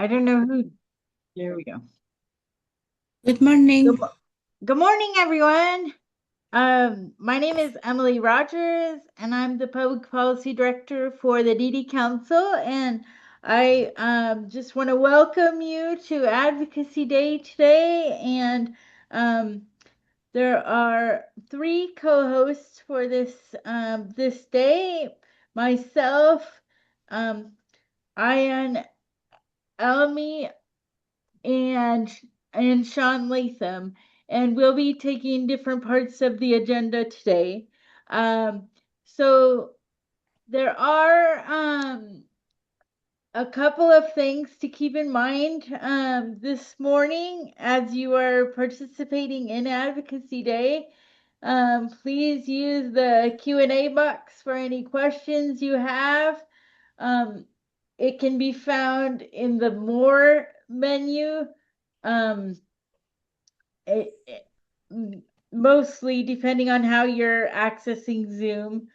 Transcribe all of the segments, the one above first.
I don't know who. There we go. Good Good, morning. mo- Good morning, everyone. My name is Emily Rogers, and I'm the Public Policy Director for the DD Council. And I just want to welcome you to Advocacy Day today. And um, there are three co-hosts for this day. Myself, um, Ian Elmi, and Sean Latham, and we'll be taking different parts of the agenda today. Um, so there are a couple of things to keep in mind this morning as you are participating in Advocacy Day. Please use the Q&A box for any questions you have. Um, it can be found in the More menu. Um, it, mostly depending on how you're accessing Zoom.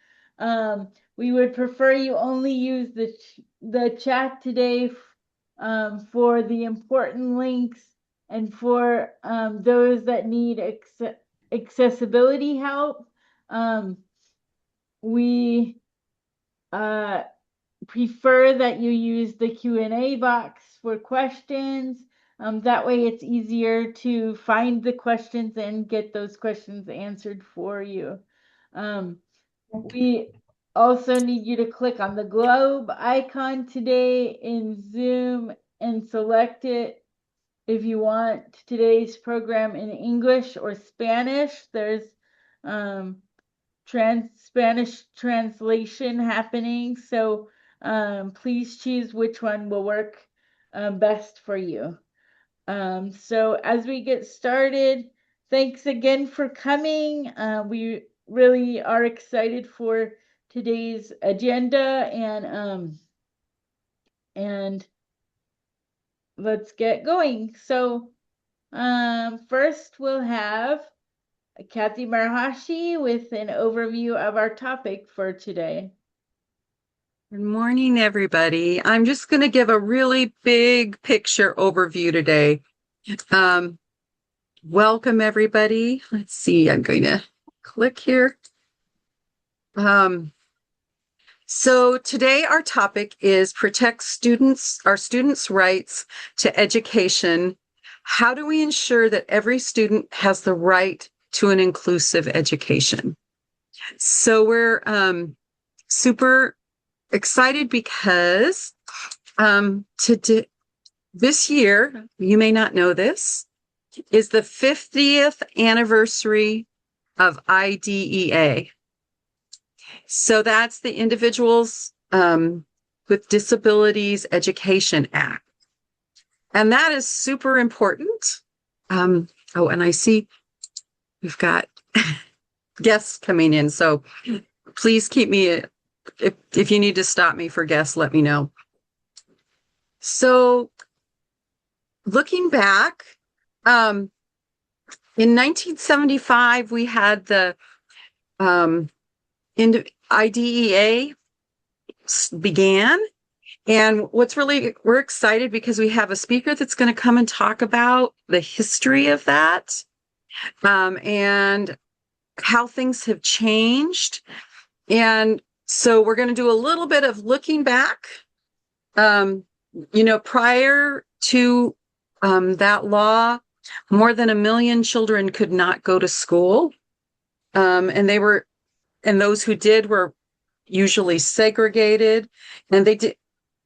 We would prefer you only use the chat today for the important links and for those that need accessibility help. Um, we uh, prefer that you use the Q&A box for questions. That way it's easier to find the questions and get those questions answered for you. Um, we also need you to click on the globe icon today in Zoom and select it if you want today's program in English or Spanish. There's um, Spanish translation happening. So please choose which one will work best for you. So as we get started, thanks again for coming. We really are excited for today's agenda and let's get going. So first we'll have Kathy Marahashi with an overview of our topic for today. Good morning, everybody. I'm just going to give a really big picture overview today. Um, Welcome, everybody. Let's see, I'm going to click here. So today our topic is protect our students' rights to education. How do we ensure that every student has the right to an inclusive education? So we're super excited because today, this year, you may not know this, is the 50th anniversary of IDEA. So that's the Individuals with Disabilities Education Act. And that is super important. And I see we've got guests coming in. So please keep me, if you need to stop me for guests, let me know. So looking back, in 1975, we had the IDEA began. And we're excited because we have a speaker that's going to come and talk about the history of that and how things have changed. And so we're going to do a little bit of looking back. Prior to that law, more than 1 million children could not go to school. And those who did were usually segregated. And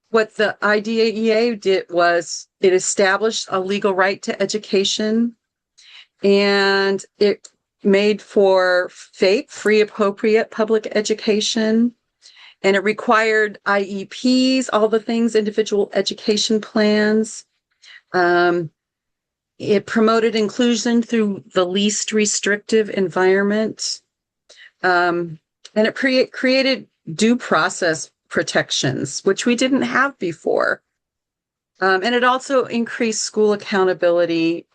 what the IDEA did was it established a legal right to education, and it made for free, appropriate public education. And it required IEPs, all the things, individual education plans. It promoted inclusion through the least restrictive environment. And it created due process protections, which we didn't have before. And it also increased school accountability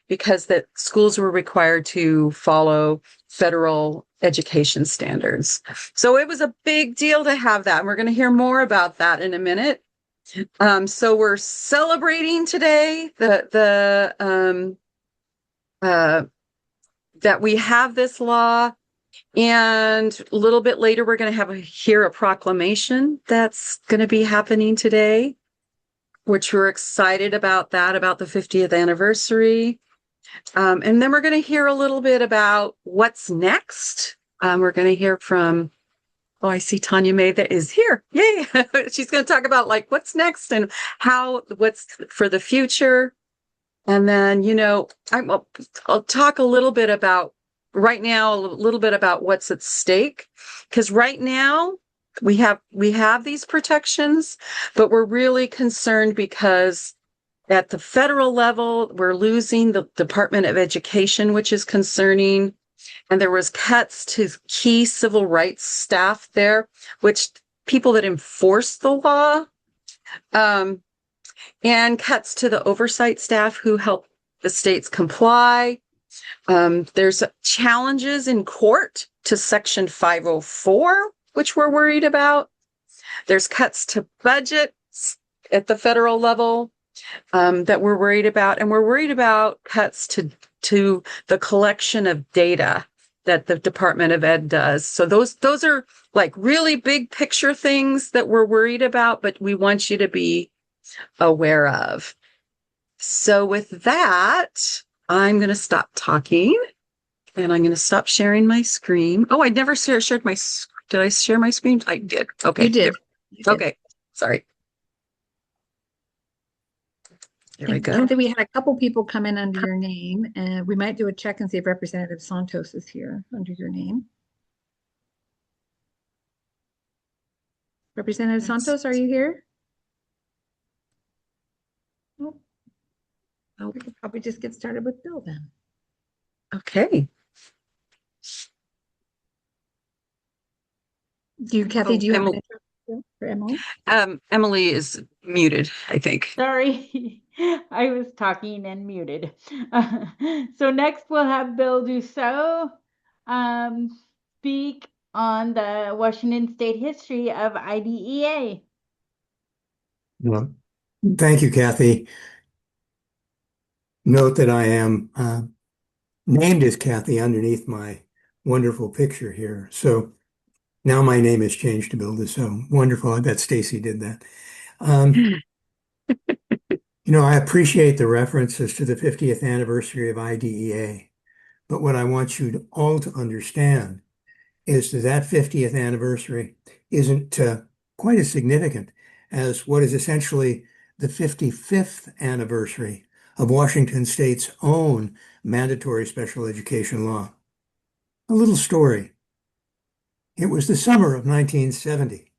because that schools were required to follow federal education standards. So it was a big deal to have that. And we're going to hear more about that in a minute. So we're celebrating today uh, that we have this law, and a little bit later we're going to hear a proclamation that's going to be happening today, which we're excited about about the 50th anniversary. And then we're going to hear a little bit about what's next. We're going to hear from, oh, I see Tanya May that is here. Yay. She's going to talk about like what's next and what's for the future. And then, I'll talk a little bit about right now, a little bit about what's at stake. Because right now we have these protections, but we're really concerned because at the federal level, we're losing the Department of Education, which is concerning. And there was cuts to key civil rights staff there, which people that enforce the law, and cuts to the oversight staff who help the states comply. There's challenges in court to Section 504, which we're worried about. There's cuts to budgets at the federal level that we're worried about. And we're worried about cuts to the collection of data that the Department of Ed does. So those are like really big picture things that we're worried about, but we want you to be aware of. So with that, I'm going to stop talking and I'm going to stop sharing my screen. Oh, I never shared my, did I share my screen? I did. Okay. You did. Okay. Sorry. There we go. Kathy, we had a couple people come in under your name, and we might do a check and see if Representative Santos is here under your name. Representative Santos, are you here? Nope. We could probably just get started with Bill then. Okay. Kathy, do you have an intro for Emily? Emily is muted, I think. Sorry, I was talking and muted. So next we'll have Bill Dussault speak on the Washington State history of IDEA. Well, thank you, Kathy. Note that I am named as Kathy underneath my wonderful picture here. So now my name has changed to Bill Dussault. Wonderful. I bet Stacy did that. I appreciate the references to the 50th anniversary of IDEA, but what I want you all to understand is that 50th anniversary isn't quite as significant as what is essentially the 55th anniversary of Washington State's own mandatory special education law. A little story. It was the summer of 1970.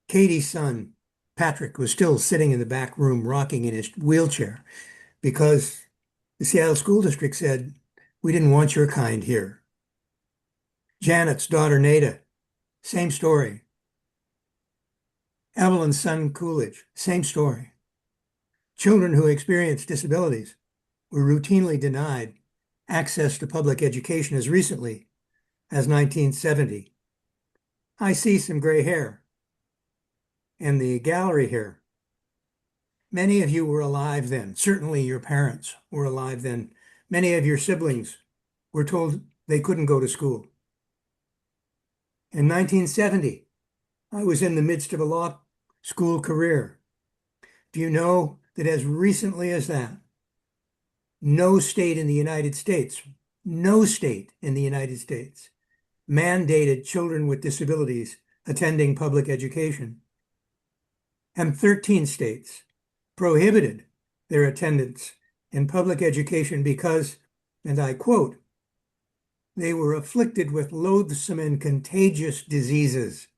Katie's son, Patrick, was still sitting in the back room rocking in his wheelchair because the Seattle School District said, "We didn't want your kind here." Janet's daughter, Nada, same story. Evelyn's son, Coolidge, same story. Children who experienced disabilities were routinely denied access to public education as recently as 1970. I see some gray hair in the gallery here. Many of you were alive then. Certainly your parents were alive then. Many of your siblings were told they couldn't go to school. In 1970, I was in the midst of a law school career. Do you know that as recently as that, no state in the United States mandated children with disabilities attending public education, and 13 states prohibited their attendance in public education because, and I quote, "they were afflicted with loathsome and contagious diseases."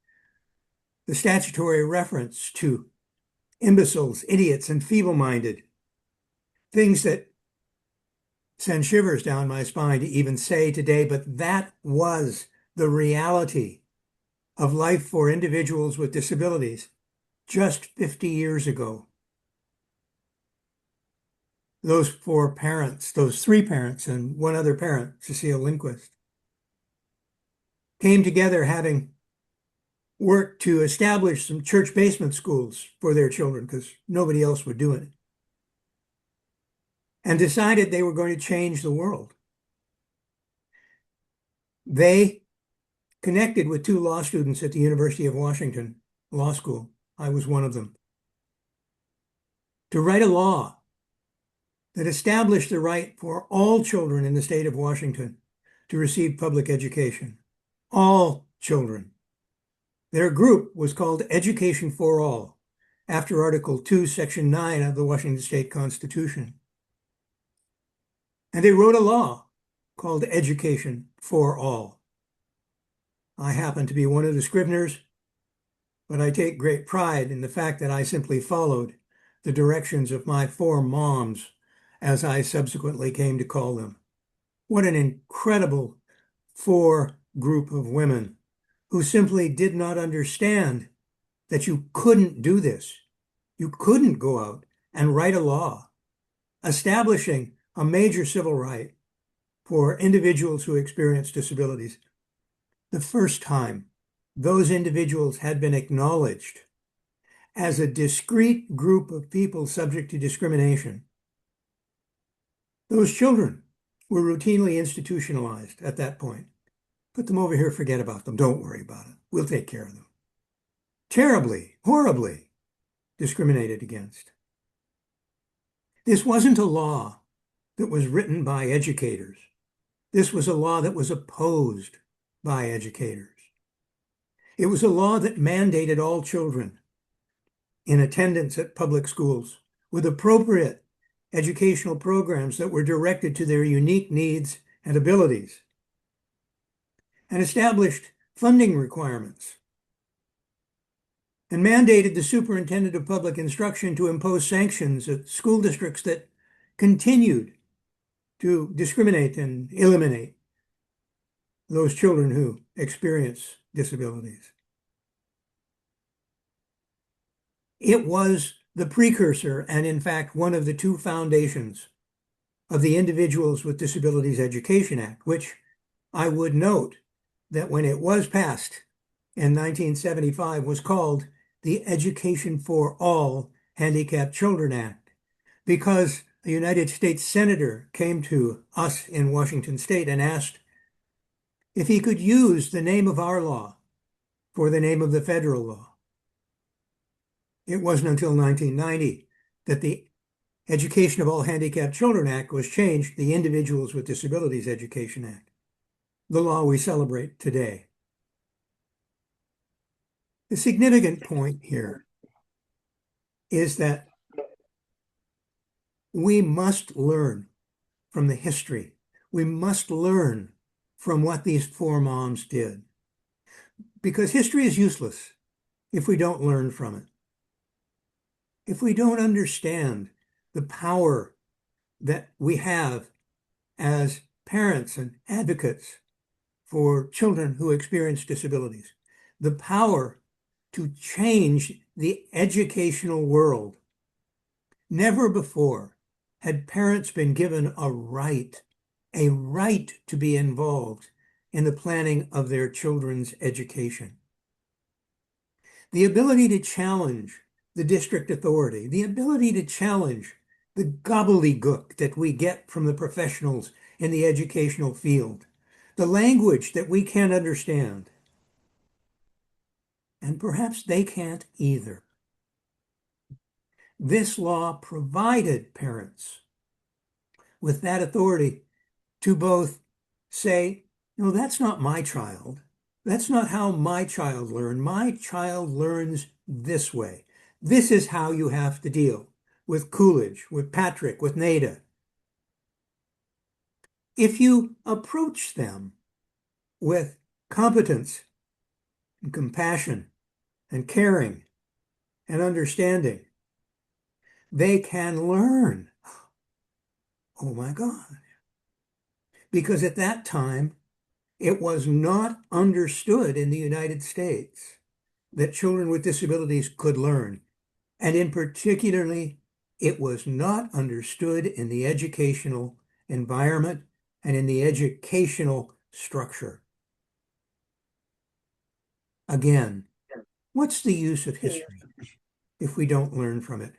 The statutory reference to imbeciles, idiots, and feeble-minded, things that send shivers down my spine to even say today, but that was the reality of life for individuals with disabilities just 50 years ago. Those four parents, those three parents and one other parent, Cecile Lindquist, came together having worked to establish some church basement schools for their children because nobody else would do it, and decided they were going to change the world. They connected with two law students at the University of Washington Law School. I was one of them. To write a law that established the right for all children in the state of Washington to receive public education. All children. Their group was called Education for All, after Article 2, Section 9 of the Washington State Constitution. And they wrote a law called Education for All. I happen to be one of the scriveners, but I take great pride in the fact that I simply followed the directions of my four moms, as I subsequently came to call them. What an incredible four group of women who simply did not understand that you couldn't do this. You couldn't go out and write a law establishing a major civil right for individuals who experience disabilities. The first time those individuals had been acknowledged as a discrete group of people subject to discrimination. Those children were routinely institutionalized at that point. Put them over here, forget about them, don't worry about it. We'll take care of them. Terribly, horribly discriminated against. This wasn't a law that was written by educators. This was a law that was opposed by educators. It was a law that mandated all children in attendance at public schools with appropriate educational programs that were directed to their unique needs and abilities, and established funding requirements, and mandated the superintendent of public instruction to impose sanctions at school districts that continued to discriminate and eliminate those children who experience disabilities. It was the precursor, and in fact, one of the two foundations of the Individuals with Disabilities Education Act, which I would note that when it was passed in 1975 was called the Education for All Handicapped Children Act, because a United States senator came to us in Washington State and asked if he could use the name of our law for the name of the federal law. It wasn't until 1990 that the Education of All Handicapped Children Act was changed, the Individuals with Disabilities Education Act, the law we celebrate today. The significant point here is that we must learn from the history. We must learn from what these four moms did, because history is useless if we don't learn from it. If we don't understand the power that we have as parents and advocates for children who experience disabilities, the power to change the educational world. Never before had parents been given a right to be involved in the planning of their children's education. The ability to challenge the district authority, the ability to challenge the gobbledygook that we get from the professionals in the educational field, the language that we can't understand, and perhaps they can't either. This law provided parents with that authority to both say, no, that's not my child. That's not how my child learned. My child learns this way. This is how you have to deal with Coolidge, with Patrick, with Nada. If you approach them with competence and compassion and caring and understanding, they can learn. Oh my God. Because at that time, it was not understood in the United States that children with disabilities could learn. And in particularly, it was not understood in the educational environment and in the educational structure. Again, What's the use of history if we don't learn from it?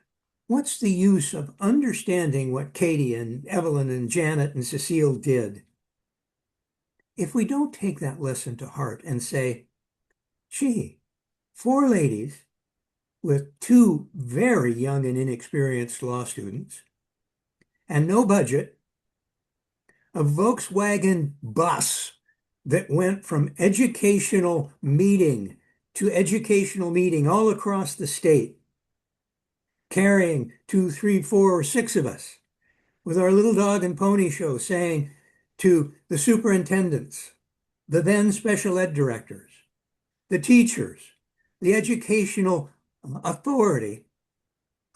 What's the use of understanding what Katie and Evelyn and Janet and Cecile did if we don't take that lesson to heart and say, gee, four ladies with two very young and inexperienced law students and no budget, a Volkswagen bus that went from educational meeting to educational meeting all across the state, carrying 2, 3, 4, or 6 of us with our little dog and pony show saying to the superintendents, the then special ed directors, the teachers, the educational authority,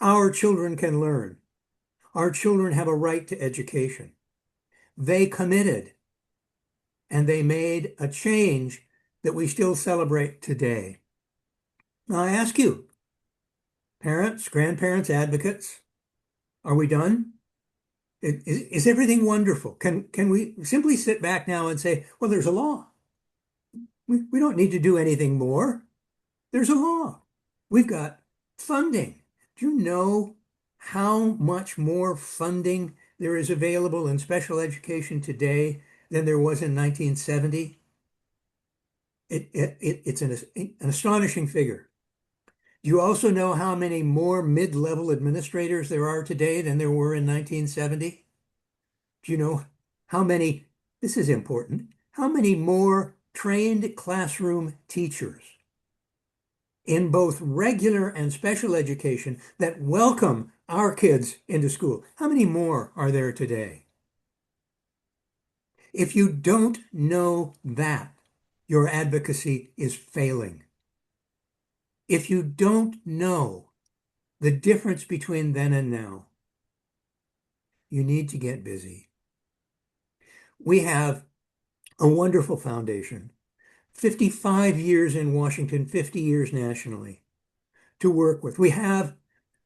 our children can learn. Our children have a right to education. They committed and they made a change that we still celebrate today. Now I ask you, parents, grandparents, advocates, are we done? Is everything wonderful? Can we simply sit back now and say, well, there's a law. We don't need to do anything more. There's a law. We've got funding. Do you know how much more funding there is available in special education today than there was in 1970? It's an astonishing figure. Do you also know how many more mid-level administrators there are today than there were in 1970? Do you know how many, this is important, how many more trained classroom teachers in both regular and special education that welcome our kids into school? How many more are there today? If you don't know that, your advocacy is failing. If you don't know the difference between then and now, you need to get busy. We have a wonderful foundation, 55 years in Washington, 50 years nationally, to work with. We have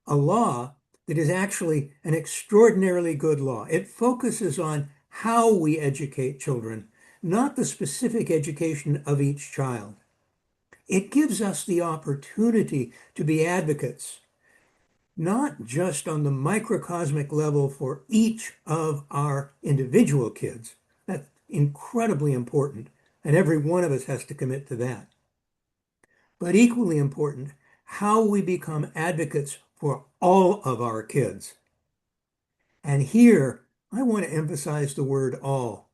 a law that is actually an extraordinarily good law. It focuses on how we educate children, not the specific education of each child. It gives us the opportunity to be advocates, not just on the microcosmic level for each of our individual kids. That's incredibly important, and every one of us has to commit to that. But equally important, how we become advocates for all of our kids. And here, I want to emphasize the word all,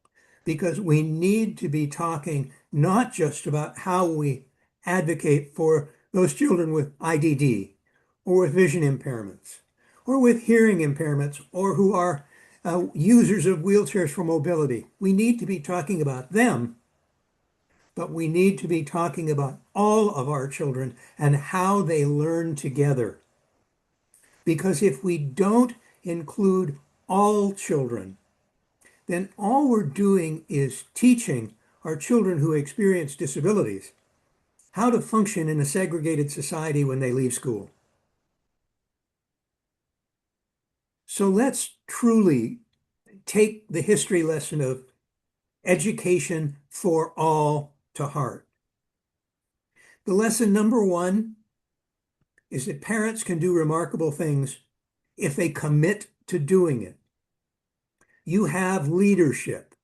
because we need to be talking not just about how we advocate for those children with IDD, or with vision impairments, or with hearing impairments, or who are users of wheelchairs for mobility. We need to be talking about them, but we need to be talking about all of our children and how they learn together. Because if we don't include all children, then all we're doing is teaching our children who experience disabilities how to function in a segregated society when they leave school. So let's truly take the history lesson of education for all to heart. The lesson number one is that parents can do remarkable things if they commit to doing it. You have leadership.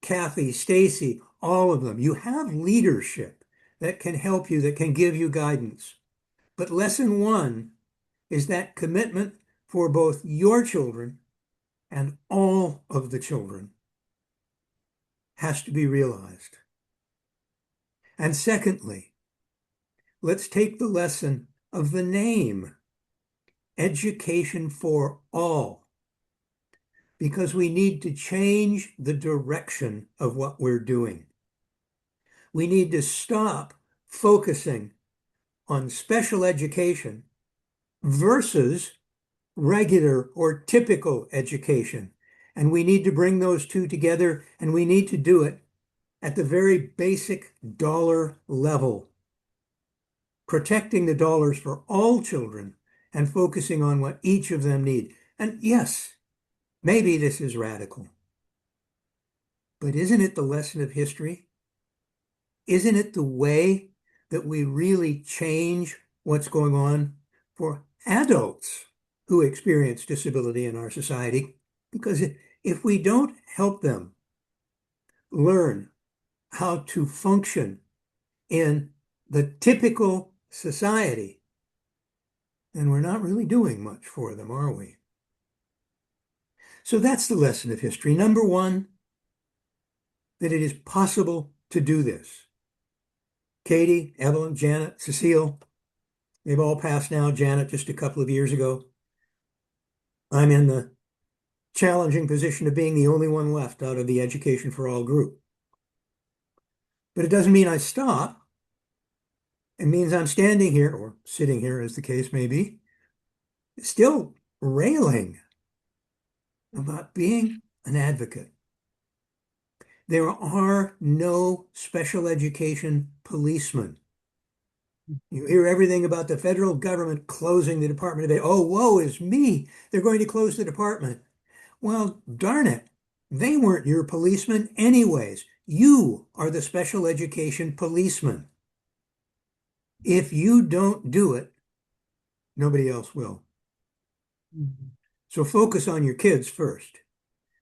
Kathy, Stacy, all of them. You have leadership that can help you, that can give you guidance. But lesson one is that commitment for both your children and all of the children has to be realized. And secondly, let's take the lesson of the name, Education for All, because we need to change the direction of what we're doing. We need to stop focusing on special education versus regular or typical education. And we need to bring those two together, and we need to do it at the very basic dollar level, protecting the dollars for all children and focusing on what each of them need. And yes, maybe this is radical, but isn't it the lesson of history? Isn't it the way that we really change what's going on for adults who experience disability in our society. Because if we don't help them learn how to function in the typical society, then we're not really doing much for them, are we? So that's the lesson of history. Number one, that it is possible to do this. Katie, Evelyn, Janet, Cecile, they've all passed now. Janet just a couple of years ago. I'm in the challenging position of being the only one left out of the Education for All group. But it doesn't mean I stop. It means I'm standing here, or sitting here as the case may be, still railing about being an advocate. There are no special education policemen. You hear everything about the federal government closing the Department of Ed. Oh, woe is me. They're going to close the department. Well, darn it. They weren't your policemen anyways. You are the special education policeman. If you don't do it, nobody else will. So focus on your kids first,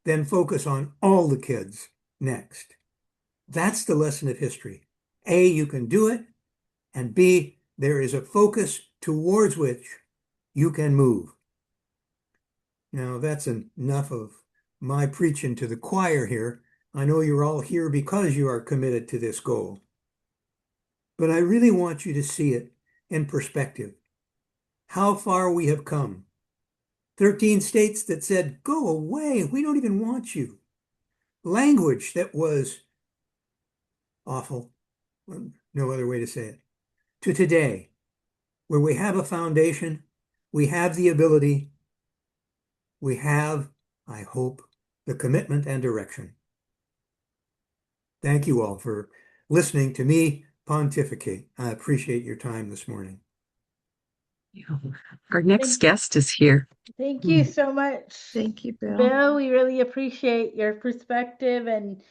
then focus on all the kids next. That's the lesson of history. A, you can do it, and B, there is a focus towards which you can move. Now, that's enough of my preaching to the choir here. I know you're all here because you are committed to this goal. But I really want you to see it in perspective. How far we have come. 13 states that said, go away, we don't even want you. Language that was awful, no other way to say it, to today, where we have a foundation, we have the ability, we have, I hope, the commitment and direction. Thank you all for listening to me pontificate. I appreciate your time this morning. Our next guest is here. Thank you so much. Thank you, Bill. Bill, we really appreciate your perspective and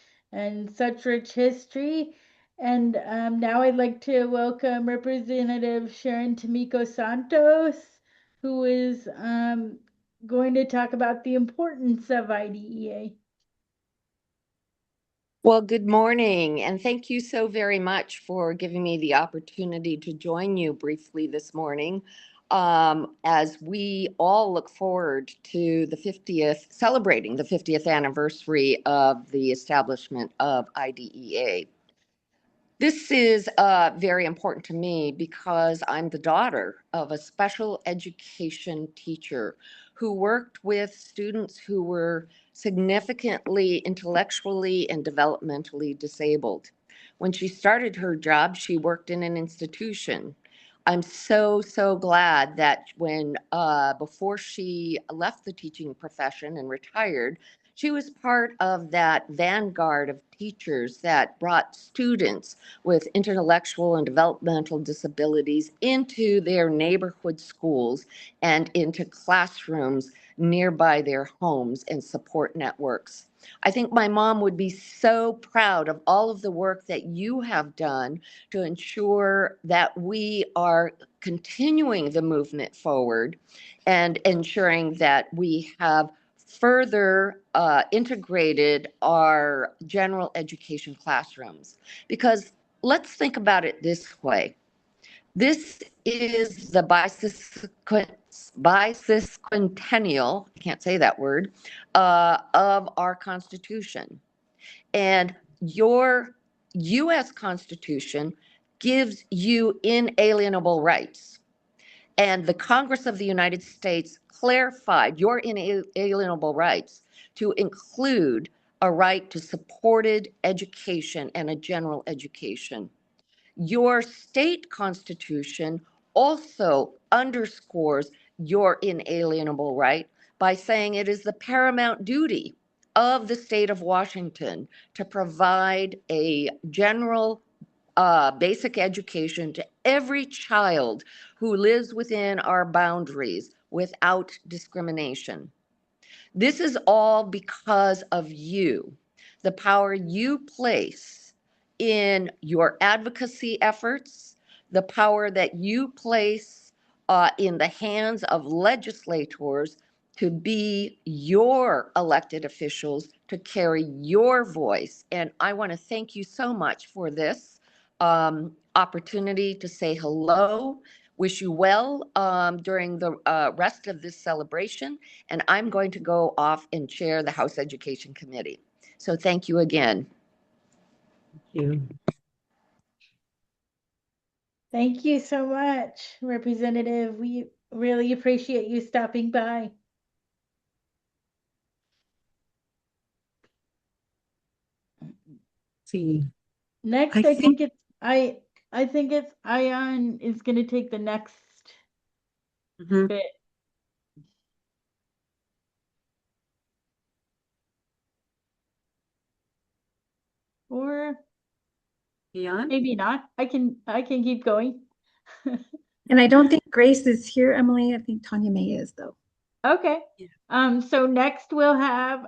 such rich history. And now I'd like to welcome Representative Sharon Tomiko Santos, who is going to talk about the importance of IDEA. Well, good morning, and thank you so very much for giving me the opportunity to join you briefly this morning as we all look forward to celebrating the 50th anniversary of the establishment of IDEA. This is very important to me because I'm the daughter of a special education teacher who worked with students who were significantly intellectually and developmentally disabled. When she started her job, she worked in an institution. I'm so glad that before she left the teaching profession and retired, she was part of that vanguard of teachers that brought students with intellectual and developmental disabilities into their neighborhood schools and into classrooms nearby their homes and support networks. I think my mom would be so proud of all of the work that you have done to ensure that we are continuing the movement forward and ensuring that we have further integrated our general education classrooms. Because let's think about it this way. This is the bicentennial, I can't say that word, of our Constitution. And your U.S. Constitution gives you inalienable rights. And the Congress of the United States clarified your inalienable rights to include a right to supported education and a general education. Your state constitution also underscores your inalienable right by saying it is the paramount duty of the state of Washington to provide a general basic education to every child who lives within our boundaries without discrimination. This is all because of you, the power you place in your advocacy efforts, the power that you place in the hands of legislators to be your elected officials, to carry your voice. And I want to thank you so much for this opportunity to say hello. Wish you well during the rest of this celebration. And I'm going to go off and chair the House Education Committee. So thank you again. Thank you. Thank you so much, Representative. We really appreciate you stopping by. See, Next, I think it's Ion is going to take the next bit. Or Ian? maybe not. I can keep going. And I don't think Grace is here, Emily. I think Tanya May is, though. Okay. So next we'll have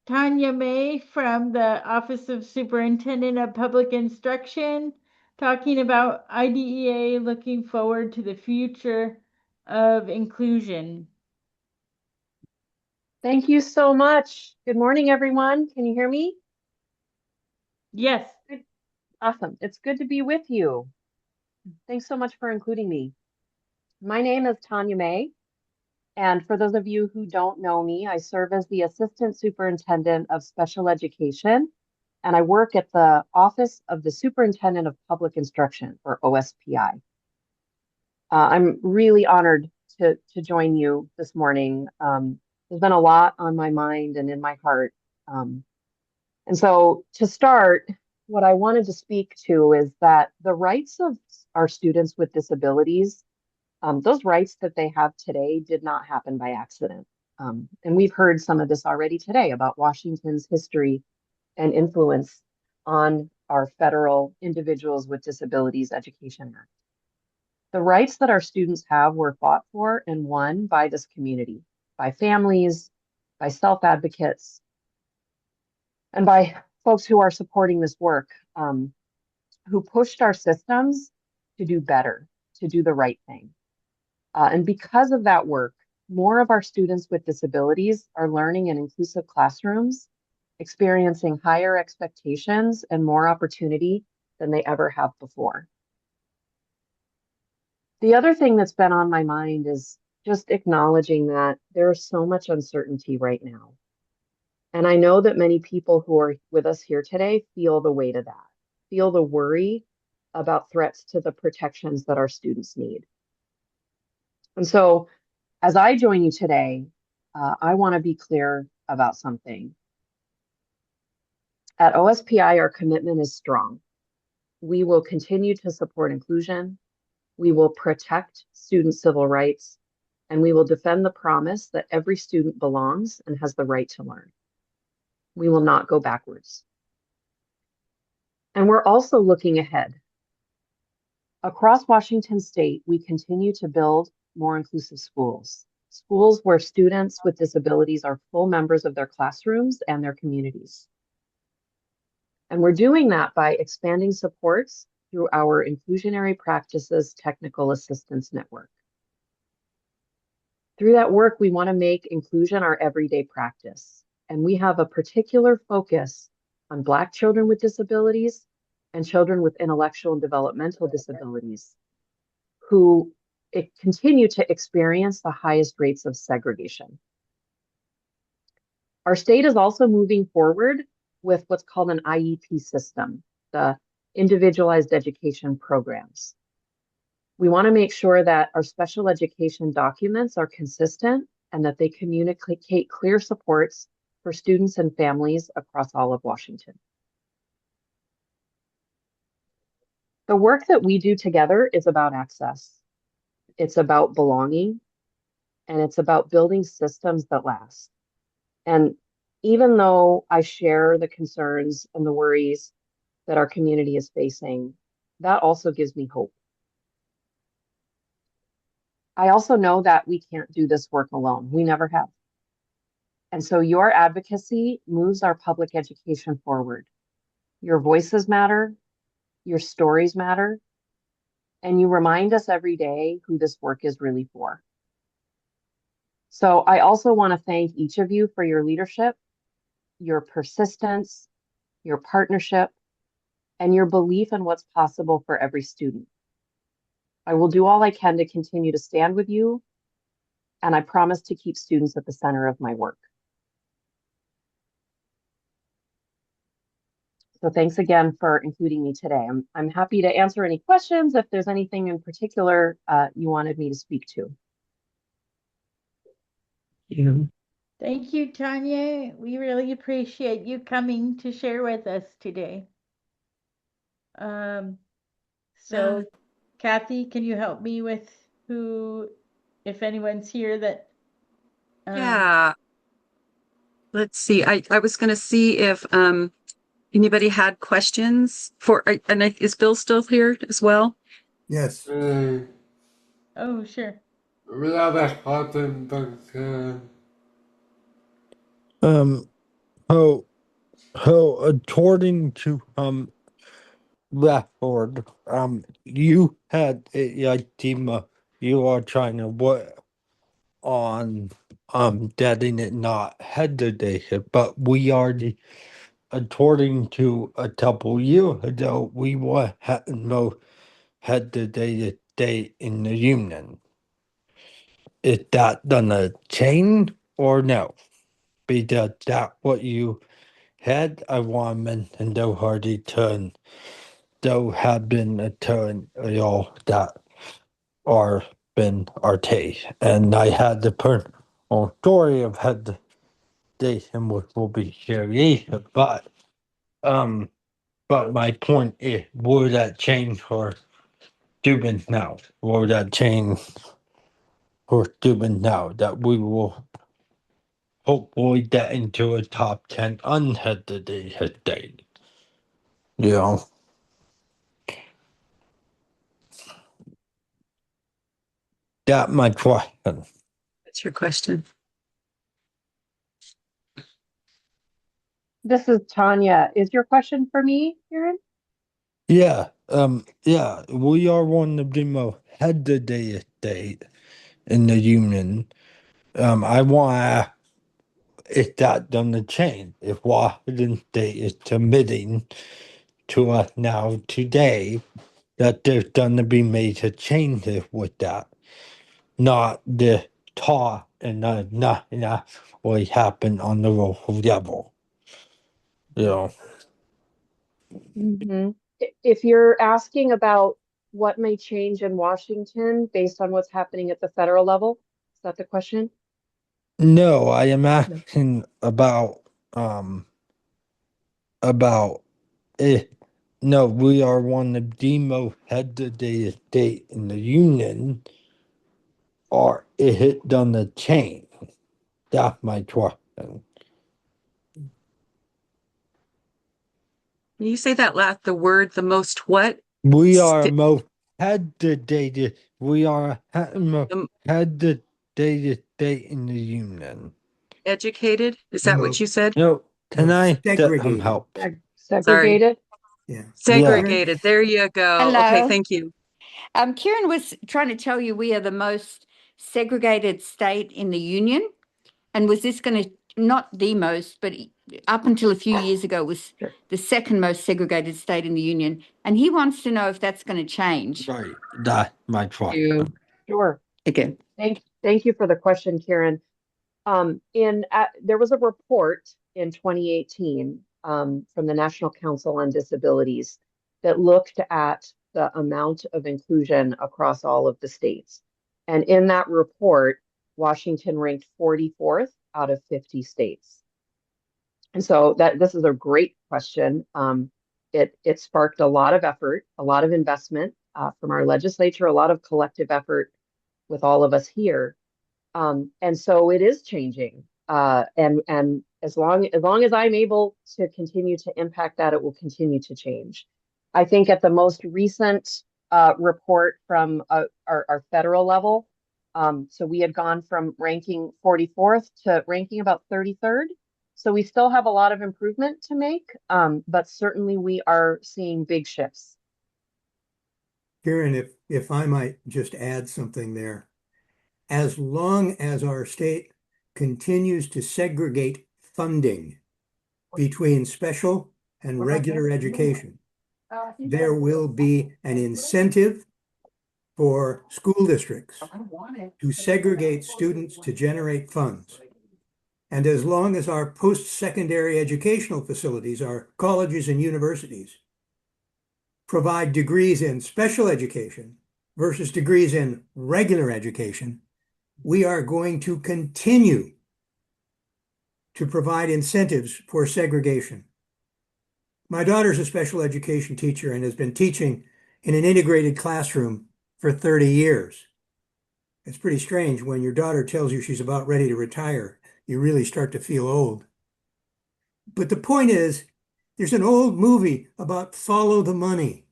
Tanya May from the Office of Superintendent of Public Instruction talking about IDEA looking forward to the future of inclusion. thank you so much. Good morning, everyone. Can you hear me? Yes. Good. Awesome. It's good to be with you. Thanks so much for including me. My name is Tanya May. And for those of you who don't know me, I serve as the Assistant Superintendent of Special Education, and I work at the Office of the Superintendent of Public Instruction, or OSPI. I'm really honored to join you this morning. There's been a lot on my mind and in my heart. And so to start, what I wanted to speak to is that the rights of our students with disabilities, those rights that they have today did not happen by accident. And we've heard some of this already today about Washington's history and influence on our federal Individuals with Disabilities Education Act. The rights that our students have were fought for and won by this community, by families, by self-advocates, and by folks who are supporting this work, who pushed our systems to do better, to do the right thing. And because of that work, more of our students with disabilities are learning in inclusive classrooms, experiencing higher expectations and more opportunity than they ever have before. The other thing that's been on my mind is just acknowledging that there's so much uncertainty right now. And I know that many people who are with us here today feel the weight of that, feel the worry about threats to the protections that our students need. And so as I join you today, I want to be clear about something. At OSPI, our commitment is strong. We will continue to support inclusion. We will protect student civil rights, and we will defend the promise that every student belongs and has the right to learn. We will not go backwards. And we're also looking ahead. Across Washington state, we continue to build more inclusive schools, schools where students with disabilities are full members of their classrooms and their communities. And we're doing that by expanding supports through our Inclusionary Practices Technical Assistance Network. Through that work, we want to make inclusion our everyday practice. And we have a particular focus on Black children with disabilities and children with intellectual and developmental disabilities who continue to experience the highest rates of segregation. Our state is also moving forward with what's called an IEP system, the Individualized Education Programs. We want to make sure that our special education documents are consistent and that they communicate clear supports for students and families across all of Washington. The work that we do together is about access. It's about belonging, and it's about building systems that last. And even though I share the concerns and the worries that our community is facing, that also gives me hope. I also know that we can't do this work alone. We never have. And so your advocacy moves our public education forward. Your voices matter, your stories matter, and you remind us every day who this work is really for. So I also want to thank each of you for your leadership, your persistence, your partnership, and your belief in what's possible for every student. I will do all I can to continue to stand with you, and I promise to keep students at the center of my work. So thanks again for including me today. I'm happy to answer any questions if there's anything in particular you wanted me to speak to. Thank you, Tanya. We really appreciate you coming to share with us today. So, Kathy, can you help me with who, if anyone's here that Yeah. Let's see. I was going to see if anybody had questions for, and is Bill still here as well? Yes. Oh, sure. Um, how, according to, Blackboard, you had a team, you are trying to work on, getting it not header but we already, according to a couple years ago, we were having no header date in the union. Is that gonna change or no? Because that what you had, I want to mention though Hardy turn, though have been a turn all that are been arcade. And I had the personal story of had the station which will be shared, but my point is, will that change for students now? Will that change for students now that we will hopefully get into a top 10 unheaded date? You know, that my question. That's your question. This is Tanya. Is your question for me, Karen? Yeah, we are one of the most headed state in the union. I want to ask if that gonna change, if Washington State is committing to us now today that there's gonna be major changes with that, not the talk and nothing that will happen on the local level. You know, Mm-hmm. If you're asking about what may change in Washington based on what's happening at the federal level, is that the question? no, I am No. asking about if no, we are one of the most headed state in the union, or is it gonna change? That's my question. Can you say that last, the word, the most what? We are Sti- most headed. We are most um, headed state in the union. Educated? Is that what No, you said? No, can no, I get some segregated. help? Sorry. Segregated? Yeah. Yeah, Karen? Segregated. There you go. Okay, Hello. thank you. Kieran was trying to tell you we are the most segregated state in the union. And was this going to, not the most, but up until a few years ago, was Sure. the second most segregated state in the union. And he wants to know if that's going to change. right. That's my question. Sure. Again. Thank you for the question, Karen. There was a report in 2018 from the National Council on Disabilities that looked at the amount of inclusion across all of the states. And in that report, Washington ranked 44th out of 50 states. And so this is a great question. It sparked a lot of effort, a lot of investment from our legislature, a lot of collective effort with all of us here. And so it is changing. And as long as I'm able to continue to impact that, it will continue to change. I think at the most recent report from our federal level, so we had gone from ranking 44th to ranking about 33rd. So we still have a lot of improvement to make, but certainly we are seeing big shifts. Karen, if I might just add something there. As long as our state continues to segregate funding between special and regular education, there will be an incentive for school districts to segregate students to generate funds. And as long as our post-secondary educational facilities, our colleges and universities, provide degrees in special education versus degrees in regular education, we are going to continue to provide incentives for segregation. My daughter's a special education teacher and has been teaching in an integrated classroom for 30 years. It's pretty strange when your daughter tells you she's about ready to retire. You really start to feel old. But the point is, there's an old movie about follow the money.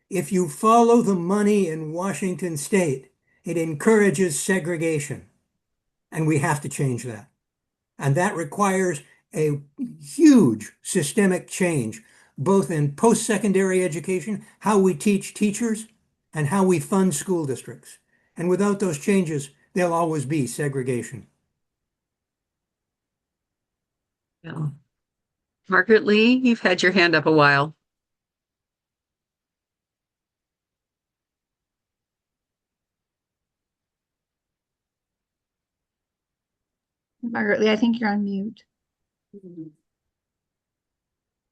If you follow the money in Washington state, it encourages segregation. And we have to change that. And that requires a huge systemic change, both in post-secondary education, how we teach teachers, and how we fund school districts. And without those changes, there'll always be segregation. Yeah. Margaret Lee, you've had your hand up a while. Margaret Lee, I think you're on mute.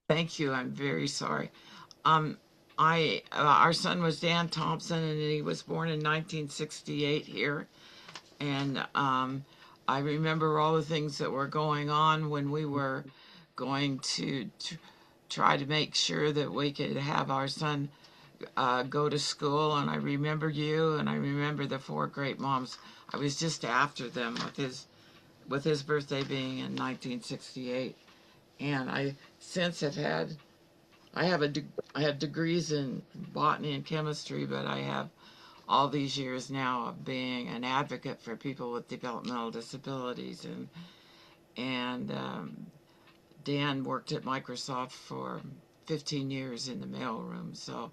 Thank you. I'm very sorry. Our son was Dan Thompson, and he was born in 1968 here. And I remember all the things that were going on when we were going to try to make sure that we could have our son go to school. And I remember you, and I remember the four great moms. I was just after them with his birthday being in 1968, and I since have had I have degrees in botany and chemistry, but I have all these years now of being an advocate for people with developmental disabilities, and Dan worked at Microsoft for 15 years in the mailroom, so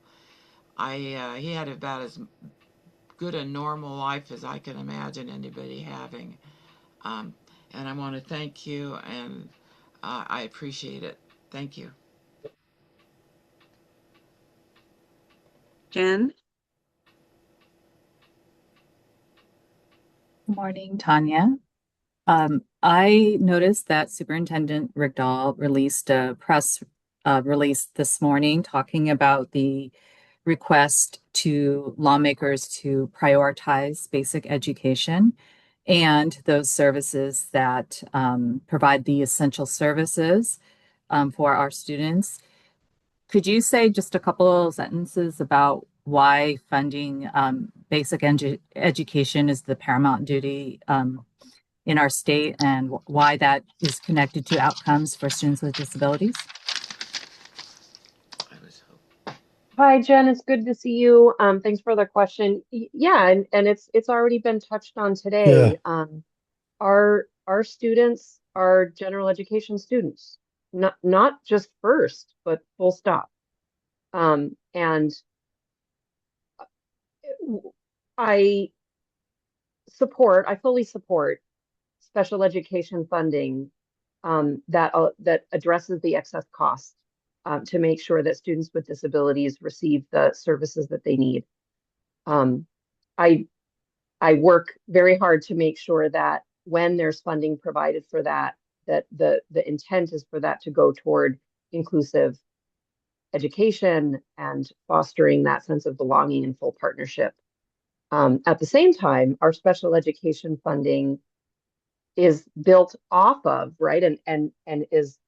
he had about as good a normal life as I can imagine anybody having, um, and I want to thank you, and I appreciate it. Thank you. Jen? Good morning, Tanya. I noticed that Superintendent Rickdahl released a press release this morning talking about the request to lawmakers to prioritize basic education and those services that provide the essential services for our students. Could you say just a couple of sentences about why funding basic education is the paramount duty in our state and why that is connected to outcomes for students with disabilities? I was Hi, Jen. It's good to see you. Thanks for the question. Yeah, and it's already been touched on Yeah. today. Our students are general education students, not just first, but full stop. And I I fully support special education funding that addresses the excess costs to make sure that students with disabilities receive the services that they need. Um, I I work very hard to make sure that when there's funding provided for that, that the intent is for that to go toward inclusive education and fostering that sense of belonging and full partnership. At the same time, our special education funding is built off of, right, and is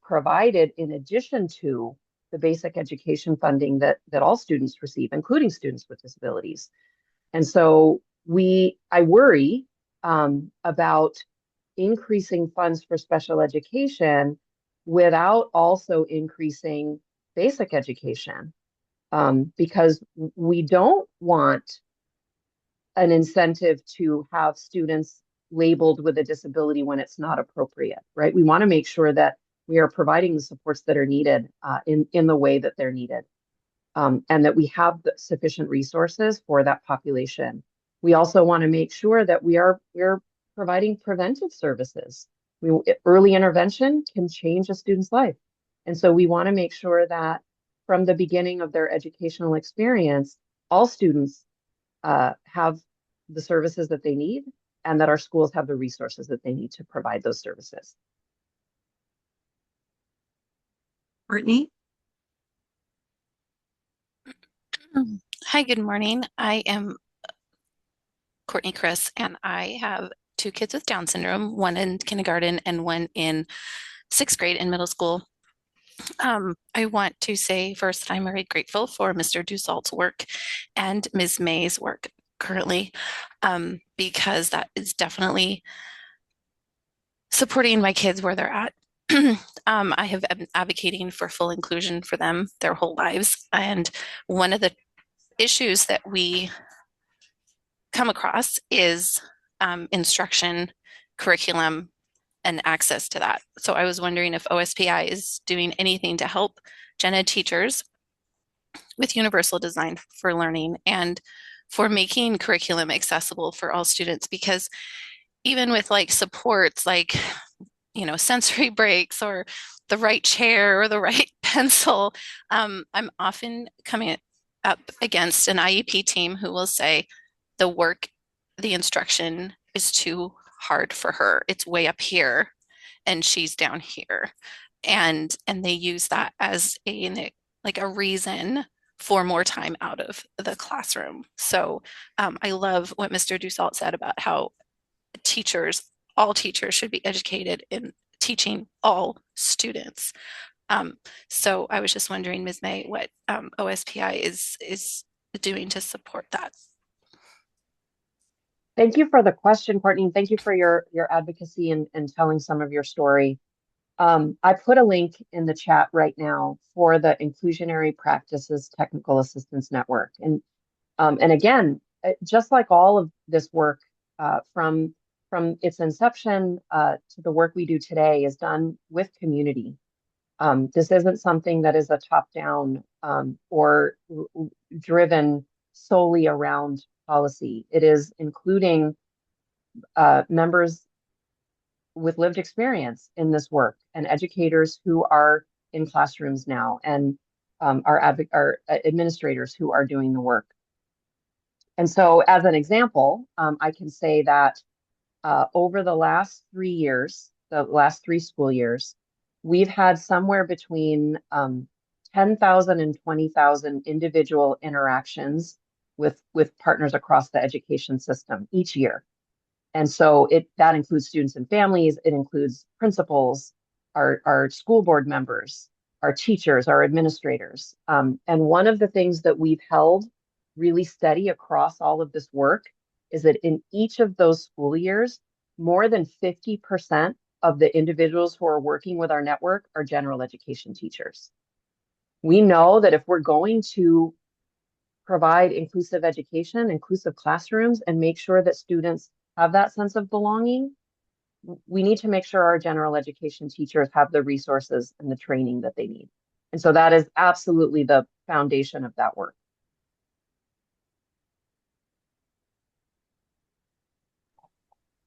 provided in addition to the basic education funding that all students receive, including students with disabilities. And so I worry about increasing funds for special education without also increasing basic education, because we don't want an incentive to have students labeled with a disability when it's not appropriate, right? We want to make sure that we are providing the supports that are needed in the way that they're needed. and that we have sufficient resources for that population. We also want to make sure that we're providing preventive services. Early intervention can change a student's life. And so we want to make sure that from the beginning of their educational experience, all students have the services that they need, and that our schools have the resources that they need to provide those services. Brittany? Hi, good morning. I am Courtney Chris, and I have two kids with Down syndrome, one in kindergarten and one in sixth grade in middle school. I want to say first, I'm very grateful for Mr. Dussault's work and Ms. May's work currently, because that is definitely supporting my kids where they're at. I have been advocating for full inclusion for them their whole lives. And one of the issues that we come across is instruction, curriculum, and access to that. So I was wondering if OSPI is doing anything to help gen ed teachers with universal design for learning and for making curriculum accessible for all students, because even with like supports like, you know, sensory breaks or the right chair or the right pencil, I'm often coming up against an IEP team who will say the work, the instruction is too hard for her. It's way up here and she's down here. And they use that as a like a reason for more time out of the classroom. So I love what Mr. Dussault said about how teachers, all teachers should be educated in teaching all students. So I was just wondering, Ms. May, what OSPI is doing to support that. Thank you for the question, Courtney. Thank you for your advocacy and telling some of your story. I put a link in the chat right now for the Inclusionary Practices Technical Assistance Network. And again, just like all of this work from its inception to the work we do today is done with community. This isn't something that is a top-down or driven solely around policy. It is including members with lived experience in this work and educators who are in classrooms now, and our administrators who are doing the work. And so as an example, I can say that over the last 3 years, the last 3 school years, we've had somewhere between 10,000 and 20,000 individual interactions with partners across the education system each year. And so that includes students and families, it includes principals, our school board members, our teachers, our administrators. And one of the things that we've held really steady across all of this work is that in each of those school years, more than 50% of the individuals who are working with our network are general education teachers. We know that if we're going to provide inclusive education, inclusive classrooms, and make sure that students have that sense of belonging, we need to make sure our general education teachers have the resources and the training that they need. And so that is absolutely the foundation of that work.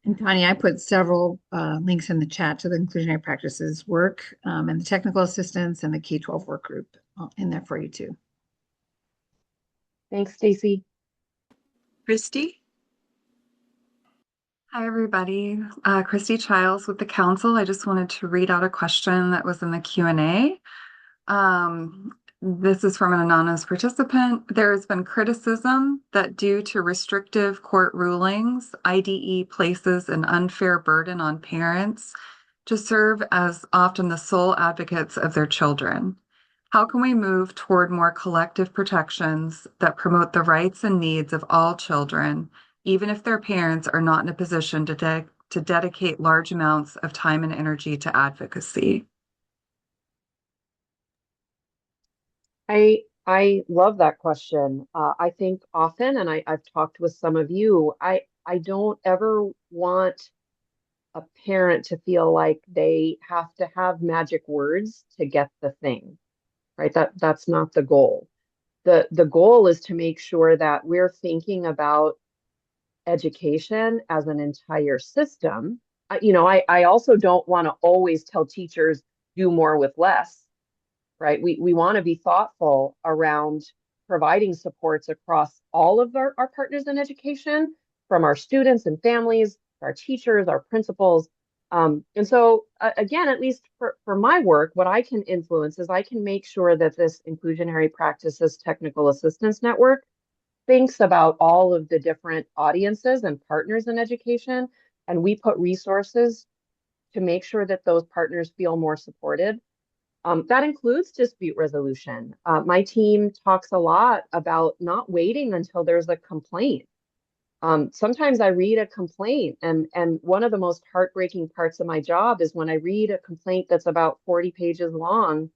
And Tanya, I put several links in the chat to the inclusionary practices work and the technical assistance and the K-12 work group in there for you too. Thanks, Stacy. Christy? Hi, everybody. Christy Childs with the council. I just wanted to read out a question that was in the Q&A. This is from an anonymous participant. There has been criticism that due to restrictive court rulings, IDE places an unfair burden on parents to serve as often the sole advocates of their children. How can we move toward more collective protections that promote the rights and needs of all children, even if their parents are not in a position to dedicate large amounts of time and energy to advocacy? I love that question. I think often, and I've talked with some of you, I don't ever want a parent to feel like they have to have magic words to get the thing, right? That's not the goal. the goal is to make sure that we're thinking about education as an entire system. I also don't want to always tell teachers do more with less, right? We want to be thoughtful around providing supports across all of our partners in education, from our students and families, our teachers, our principals. And so again, at least for my work, what I can influence is I can make sure that this Inclusionary Practices Technical Assistance Network thinks about all of the different audiences and partners in education, and we put resources to make sure that those partners feel more supported. That includes dispute resolution. My team talks a lot about not waiting until there's a complaint. Sometimes I read a complaint, and one of the most heartbreaking parts of my job is when I read a complaint that's about 40 pages long,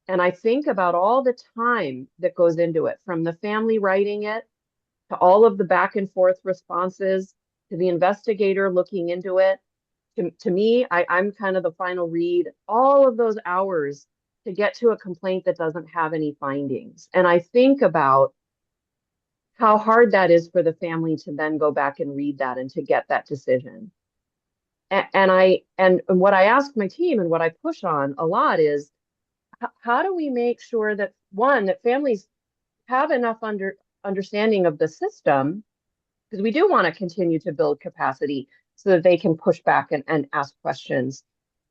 and I think about all the time that goes into it, from the family writing it to all of the back and forth responses to the investigator looking into it. To me, I'm kind of the final read, all of those hours to get to a complaint that doesn't have any findings. And I think about how hard that is for the family to then go back and read that and to get that decision. And what I ask my team and what I push on a lot is how do we make sure that, one, that families have enough understanding of the system, because we do want to continue to build capacity so that they can push back and ask questions.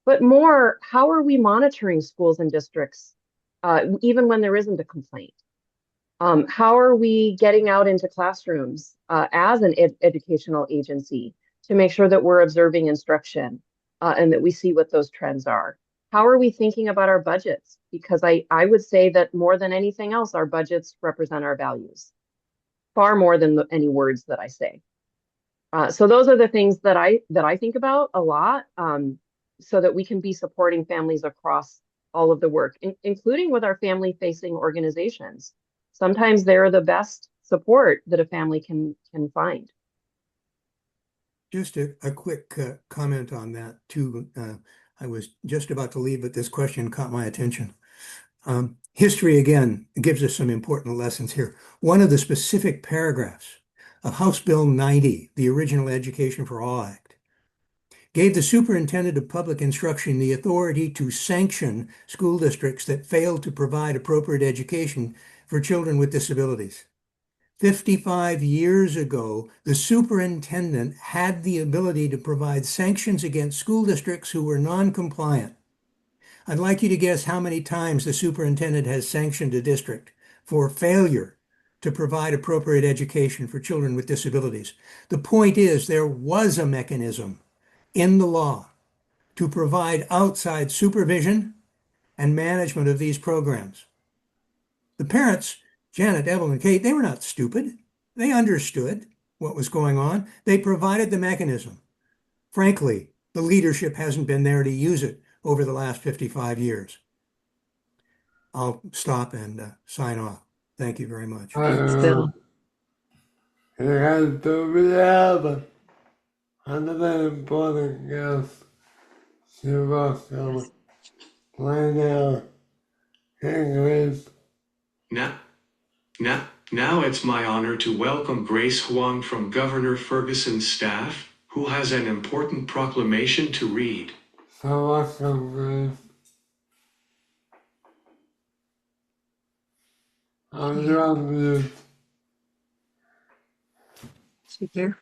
But more, how are we monitoring schools and districts, even when there isn't a complaint? How are we getting out into classrooms as an educational agency to make sure that we're observing instruction and that we see what those trends are? How are we thinking about our budgets? Because I would say that more than anything else, our budgets represent our values, far more than any words that I say. So those are the things that I think about a lot, so that we can be supporting families across all of the work, including with our family-facing organizations. Sometimes they're the best support that a family can find. Just a quick comment on that too. I was just about to leave, but this question caught my attention. History, again, gives us some important lessons here. One of the specific paragraphs of House Bill 90, the original Education for All Act, gave the superintendent of public instruction the authority to sanction school districts that failed to provide appropriate education for children with disabilities. 55 years ago, the superintendent had the ability to provide sanctions against school districts who were non-compliant. I'd like you to guess how many times the superintendent has sanctioned a district for failure to provide appropriate education for children with disabilities. The point is, there was a mechanism in the law to provide outside supervision and management of these programs. The parents, Janet, Evelyn, Kate, they were not stupid. They understood what was going on. They provided the mechanism. Frankly, the leadership hasn't been there to use it over the last 55 years. I'll stop and sign off. Thank you very much. Thanks, Bill. Another important guest to welcome right now, Grace. Now it's my honor to welcome Grace Huang from Governor Ferguson's staff, who has an important proclamation to read. So welcome, Grace. I'm driving you. She here?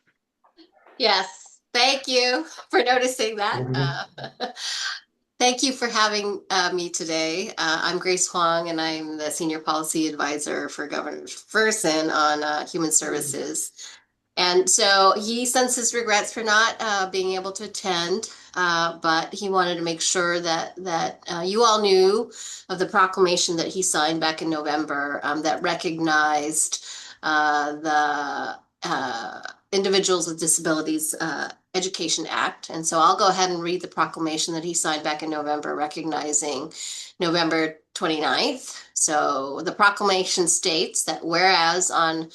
Yes, thank you for noticing that. Thank you for having me today. I'm Grace Huang, and I'm the Senior Policy Advisor for Governor Ferguson on Human Services. And so he sends his regrets for not being able to attend, but he wanted to make sure that you all knew of the proclamation that he signed back in November that recognized the Individuals with Disabilities Education Act. And so I'll go ahead and read the proclamation that he signed back in November, recognizing November 29th. So the proclamation states that whereas on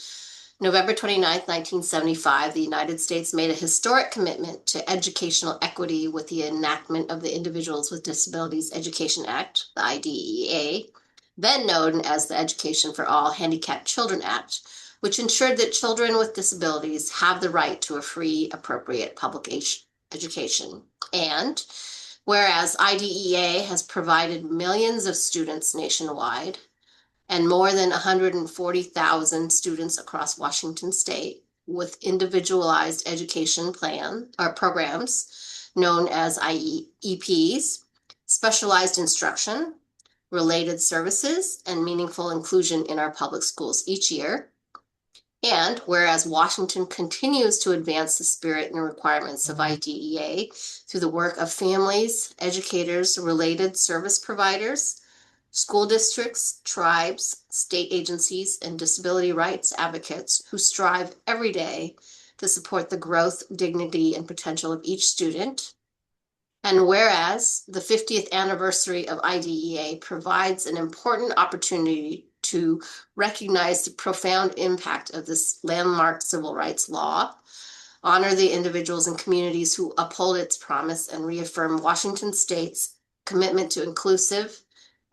November 29th, 1975, the United States made a historic commitment to educational equity with the enactment of the Individuals with Disabilities Education Act, the IDEA. then known as the Education for All Handicapped Children Act, which ensured that children with disabilities have the right to a free, appropriate public education. And whereas IDEA has provided millions of students nationwide and more than 140,000 students across Washington state with individualized education plan or programs known as IEPs, specialized instruction, related services, and meaningful inclusion in our public schools each year. And whereas Washington continues to advance the spirit and requirements of IDEA through the work of families, educators, related service providers, school districts, tribes, state agencies, and disability rights advocates who strive every day to support the growth, dignity, and potential of each student. And whereas the 50th anniversary of IDEA provides an important opportunity to recognize the profound impact of this landmark civil rights law, honor the individuals and communities who uphold its promise, and reaffirm Washington State's commitment to inclusive,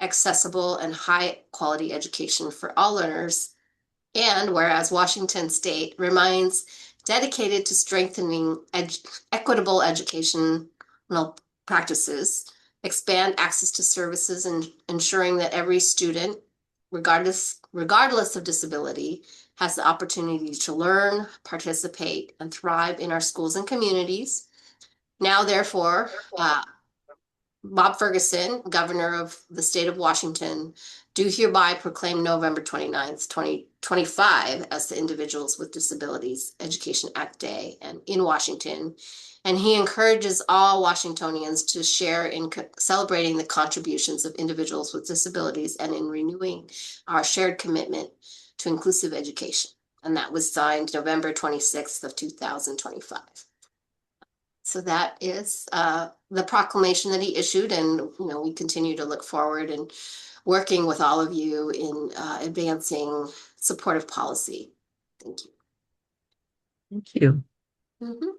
accessible, and high quality education for all learners. And whereas Washington State remains dedicated to strengthening equitable educational practices, expand access to services, and ensuring that every student, regardless of disability, has the opportunity to learn, participate, and thrive in our schools and communities. Now, therefore, Bob Ferguson, Governor of the state of Washington, do hereby proclaim November 29th, 2025 as the Individuals with Disabilities Education Act Day and in Washington. And he encourages all Washingtonians to share in celebrating the contributions of individuals with disabilities and in renewing our shared commitment to inclusive education. And that was signed November 26th of 2025. So that is the proclamation that he issued, and we continue to look forward and working with all of you in advancing supportive policy. Thank you. Thank you. Mhm.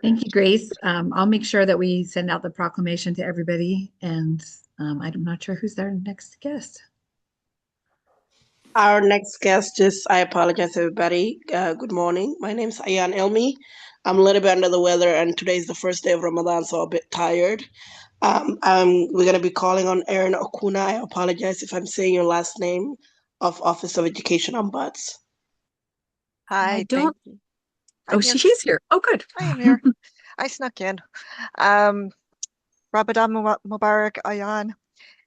Thank you, Grace. I'll make sure that we send out the proclamation to everybody, and I'm not sure who's our next guest. Our next guest is, I apologize, everybody. Good morning. My name is Ayan Elmi. I'm a little bit under the weather, and today is the first day of Ramadan, so I'm a bit tired. We're going to be calling on Erin Okuna. I apologize if I'm saying your last name, of Office of Education Ombuds. Hi, I don't. thank you. Oh, she's here. Oh, good. I am here. I snuck in. Ramadan Mubarak, Ayan,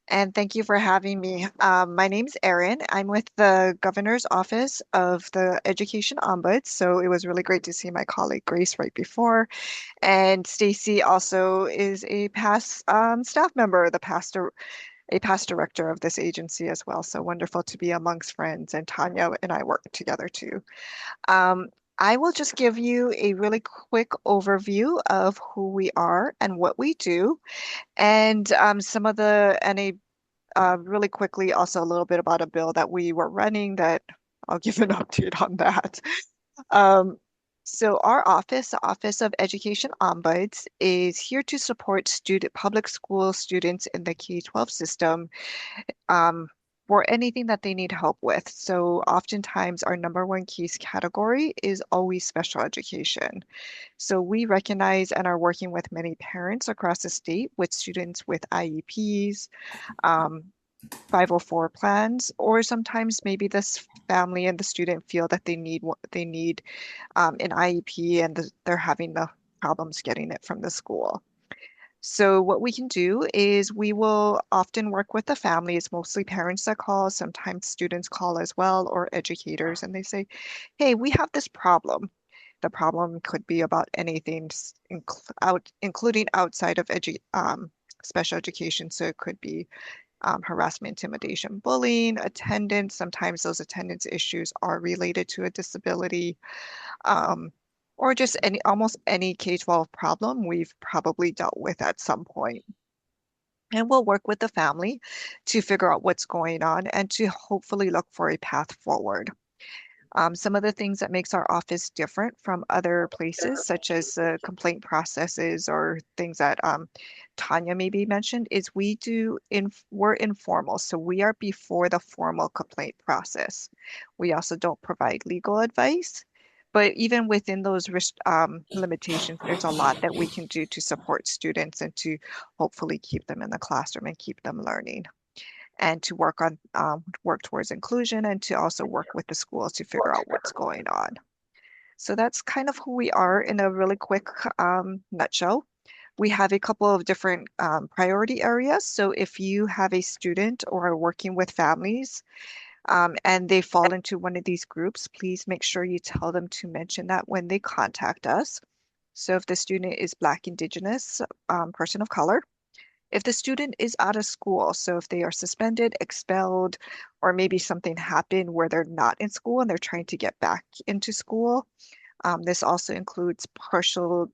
and thank you for having me. My name's Erin. I'm with the Governor's Office of the Education Ombuds, so it was really great to see my colleague Grace right before. And Stacy also is a past staff member, a past director of this agency as well. So wonderful to be amongst friends, and Tanya and I work together too. I will just give you a really quick overview of who we are and what we do, and really quickly also a little bit about a bill that we were running that I'll give an update on that. So our office, the Office of Education Ombuds, is here to support public school students in the K-12 system for anything that they need help with. So oftentimes our number one case category is always special education. So we recognize and are working with many parents across the state with students with IEPs, 504 plans, or sometimes maybe this family and the student feel that they need an IEP and they're having the problems getting it from the school. So what we can do is we will often work with the family. It's mostly parents that call, sometimes students call as well, or educators, and they say, hey, we have this problem. The problem could be about anything, including outside of special education. So it could be harassment, intimidation, bullying, attendance. Sometimes those attendance issues are related to a disability, or just almost any K-12 problem we've probably dealt with at some point. And we'll work with the family to figure out what's going on and to hopefully look for a path forward. Some of the things that makes our office different from other places, such as complaint processes or things that Tanya maybe mentioned, is we're informal. So we are before the formal complaint process. We also don't provide legal advice. But even within those limitations, there's a lot that we can do to support students and to hopefully keep them in the classroom and keep them learning, and to work towards inclusion, and to also work with the schools to figure out what's going on. So that's kind of who we are in a really quick nutshell. We have a couple of different priority areas. So if you have a student or are working with families and they fall into one of these groups, please make sure you tell them to mention that when they contact us. So if the student is Black, Indigenous, person of color, if the student is out of school, so if they are suspended, expelled, or maybe something happened where they're not in school and they're trying to get back into school, this also includes partial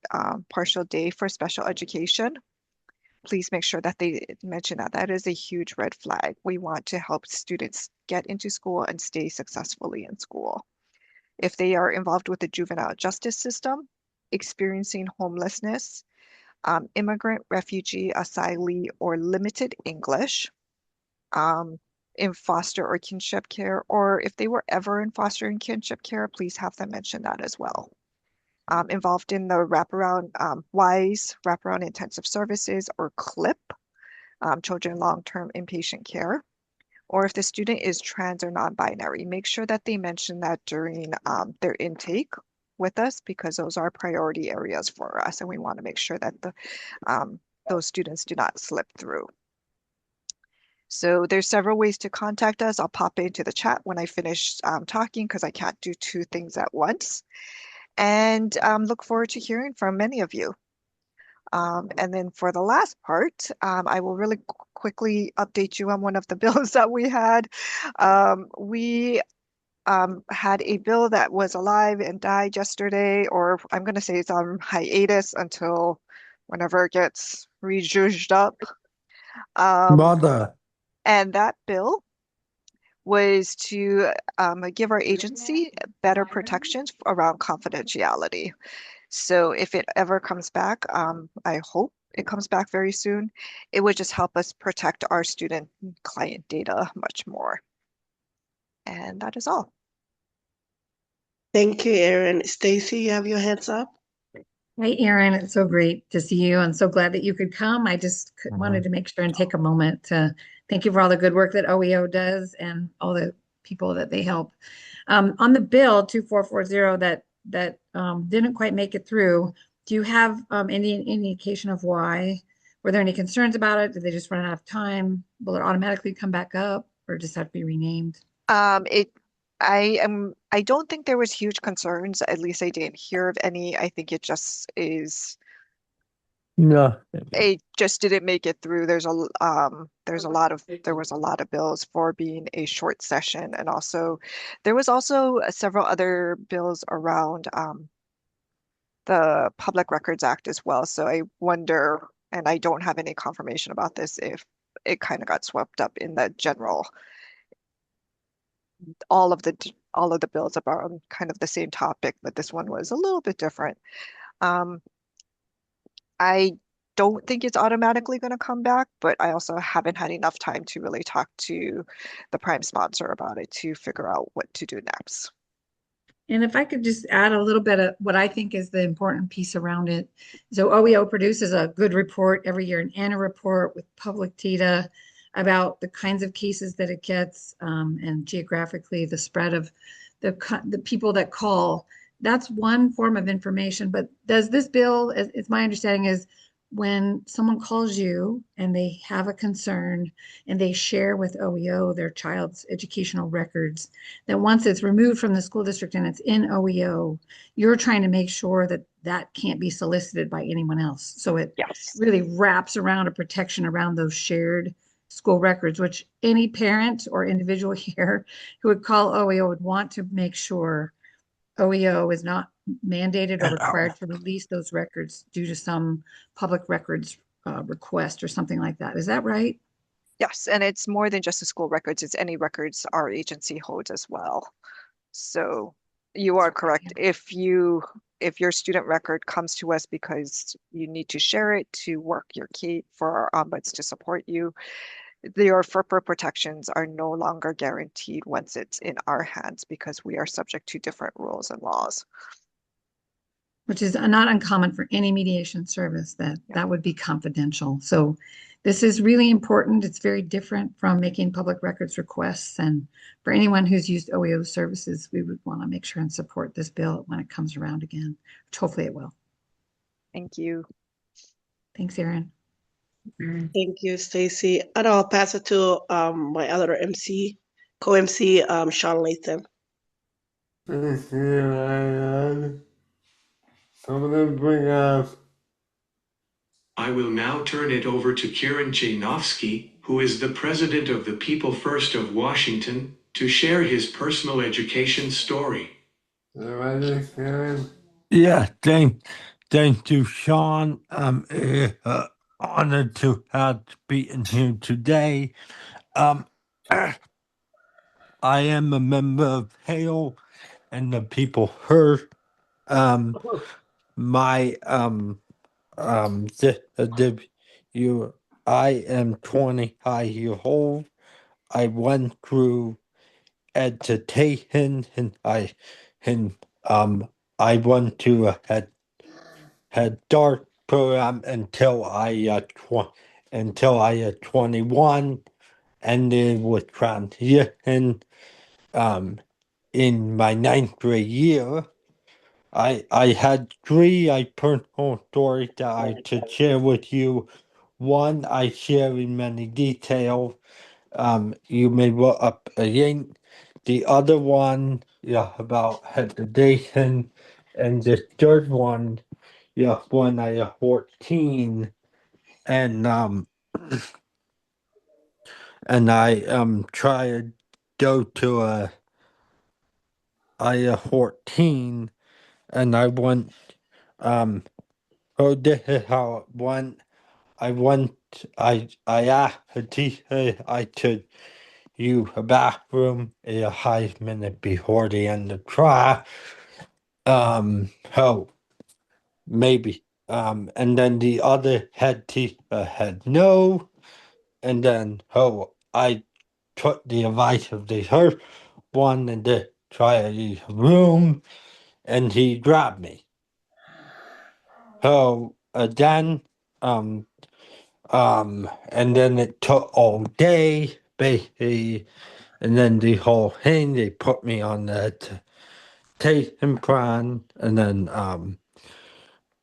day for special education. Please make sure that they mention that. That is a huge red flag. We want to help students get into school and stay successfully in school. If they are involved with the juvenile justice system, experiencing homelessness, immigrant, refugee, asylee, or limited English, in foster or kinship care, or if they were ever in foster and kinship care, please have them mention that as well. Involved in the wraparound WISE, wraparound intensive services, or CLIP, children long-term inpatient care, or if the student is trans or non-binary, make sure that they mention that during their intake with us, because those are priority areas for us, and we want to make sure that those students do not slip through. So there's several ways to contact us. I'll pop into the chat when I finish talking, because I can't do two things at once. And look forward to hearing from many of you. And then for the last part, I will really quickly update you on one of the bills that we had. We had a bill that was alive and died yesterday, or I'm going to say it's on hiatus until whenever it gets rejudged up. Mother. And that bill was to give our agency better protections around confidentiality. So if it ever comes back, I hope it comes back very soon, it would just help us protect our student client data much more. And that is all. Thank you, Erin. Stacy, you have your hands up? Hi, Erin. It's so great to see you. I'm so glad that you could come. I just wanted to make sure and take a moment to thank you for all the good work that OEO does and all the people that they help. On the bill 2440 that didn't quite make it through, do you have any indication of why? Were there any concerns about it? Did they just run out of time? Will it automatically come back up or just have to be renamed? I don't think there was huge concerns. At least I didn't hear of any. I think it just is. No. It just didn't make it through. There was a lot of bills for being a short session, and also there was also several other bills around the Public Records Act as well. So I wonder, and I don't have any confirmation about this, if it kind of got swept up in the general, all of the bills about kind of the same topic, but this one was a little bit different. I don't think it's automatically going to come back, but I also haven't had enough time to really talk to the prime sponsor about it to figure out what to do next. And if I could just add a little bit of what I think is the important piece around it. So OEO produces a good report every year, an annual report with public data about the kinds of cases that it gets, and geographically the spread of the people that call. That's one form of information. But does this bill, it's my understanding, is when someone calls you and they have a concern and they share with OEO their child's educational records, that once it's removed from the school district and it's in OEO, you're trying to make sure that that can't be solicited by anyone else. So it really wraps around a protection around those shared school records, which any parent or individual here who would call OEO would want to make sure OEO is not mandated or required to release those records due to some public records request or something like that. Is that right? Yes, and it's more than just the school records. It's any records our agency holds as well. So you are correct. If your student record comes to us because you need to share it to work your case for our ombuds to support you, your FERPA protections are no longer guaranteed once it's in our hands because we are subject to different rules and laws. Which is not uncommon for any mediation service that would be confidential. So this is really important. It's very different from making public records requests. And for anyone who's used OEO services, we would want to make sure and support this bill when it comes around again. Which hopefully it will. Thank you. Thanks, Erin. Thank you, Stacy. And I'll pass it to my other co-MC, Sean Latham. Thank you, Ryan. Somebody bring up. I will now turn it over to Kieran Chainovsky, who is the president of the People First of Washington, to share his personal education story. Ready, Kieran? Yeah, thank you, Sean. I'm honored to have been here today. I am a member of HAIL and the People Heard. My I am 25 years old. I went through education and I went to a head start program until I 21, and then was transition in my ninth grade year. I had three personal stories that I could share with you. One I share in many detail. You may look up again. The other one, yeah, about hesitation, and the third one, yeah, when I was 14, and I tried to go to I 14, and I went oh, this is how it went. I asked the teacher I could use a bathroom a 5 minutes before the end of class. Oh, maybe. And then the other head teacher had no. And then, I took the advice of the first one and to try to use the room, and he grabbed me. So, then, and then it took all day, basically, and then the whole thing, they put me on the tasting plan, and then,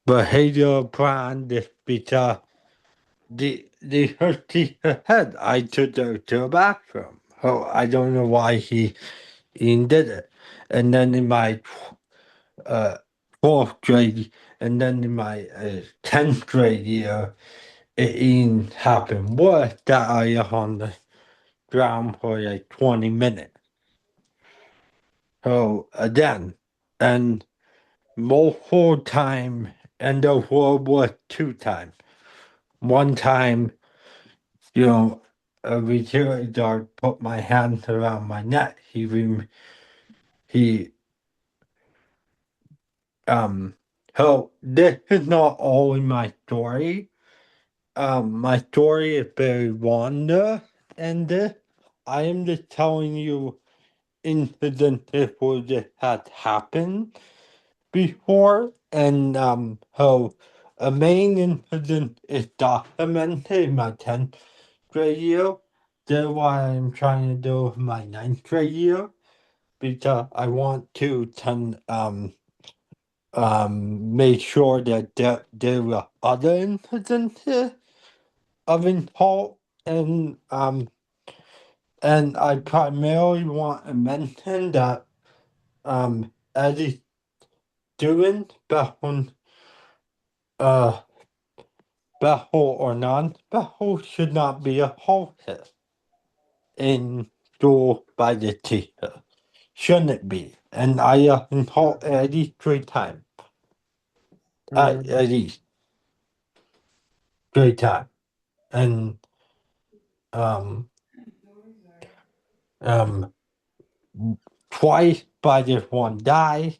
behavioral plan, this because the first teacher had I took her to a bathroom. So I don't know why he even did it. And then in my fourth grade, and then in my 10th grade year, it even happened worse that I was on the ground for like 20 minutes. So again, and multiple time, and the World War II time. One time, a security guard put my hands around my neck. He so this is not all in my story. My story is very wonder, and this I am just telling you incidents that had happened before, and so a main incident is documented in my 10th grade year. That's why I'm trying to do with my ninth grade year, because I want to make sure that there were other incidents of insult, and I primarily want to mention that any student, uh special or non-special, should not be assaulted in school by the teacher. Shouldn't be. And I insult at least 3 times. At least 3 times. And um twice I just want to die.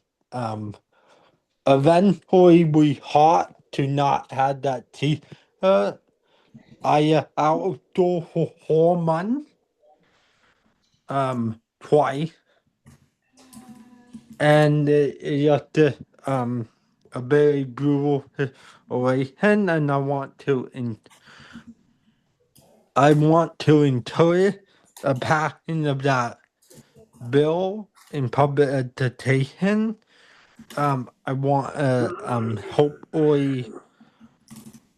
Eventually we had to not have that outdoor hormone twice, and it just a very brutal situation, and I want to encourage a passing of that bill in public education. I want hopefully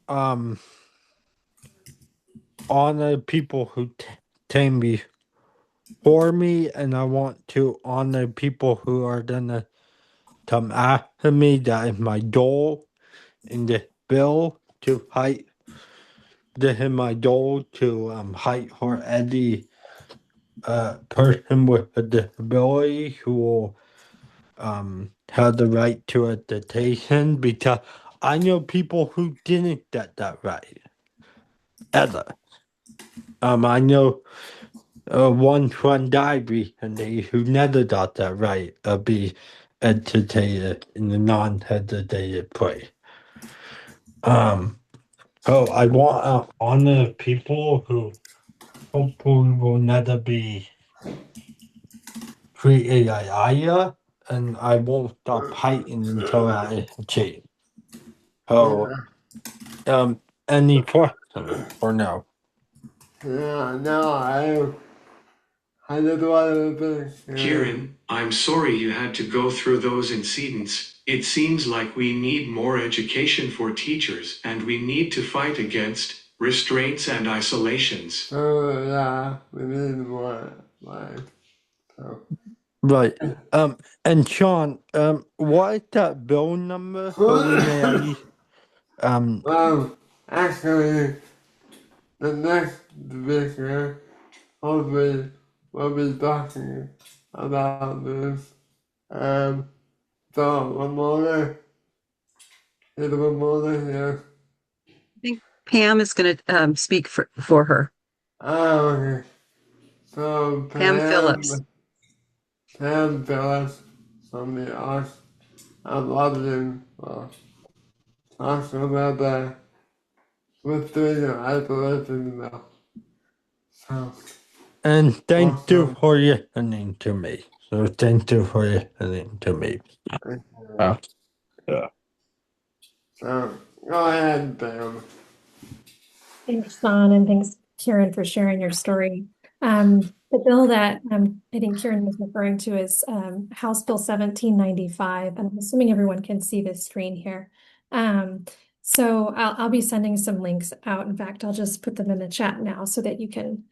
um honor people who came before me, and I want to honor people who are gonna come after me. That is my goal in the bill to height. This is my goal to height for any person with a disability who will have the right to education, because I know people who didn't get that right ever. I know one friend died recently who never got that right of be educated in a non-hesitated way. So I want to honor people who hopefully will never be treated like I, and I won't stop fighting until I achieve. So, any questions or no? Yeah, no, I just wanted to say, Kieran, I'm sorry you had to go through those incidents. It seems like we need more education for teachers, and we need to fight against restraints and isolations. oh yeah, we need more, like, so. Right. And Sean, what is that bill number so we may at least Actually, the next speaker hopefully will be talking about this. So Ramona, is Ramona here? I think Pam is going to speak for her. Oh, okay. So Pam Phillips. Pam Phillips from the Arts of London will talk about the restoration of isolation bill. So, and thank you awesome. for listening to me. So thank you for listening to me. Uh, yeah. So, go ahead, Pam. Thanks, Sean, and thanks, Kieran, for sharing your story. The bill that I think Kieran was referring to is House Bill 1795, and I'm assuming everyone can see this screen here. So I'll be sending some links out. In fact, I'll just put them in the chat now so that you can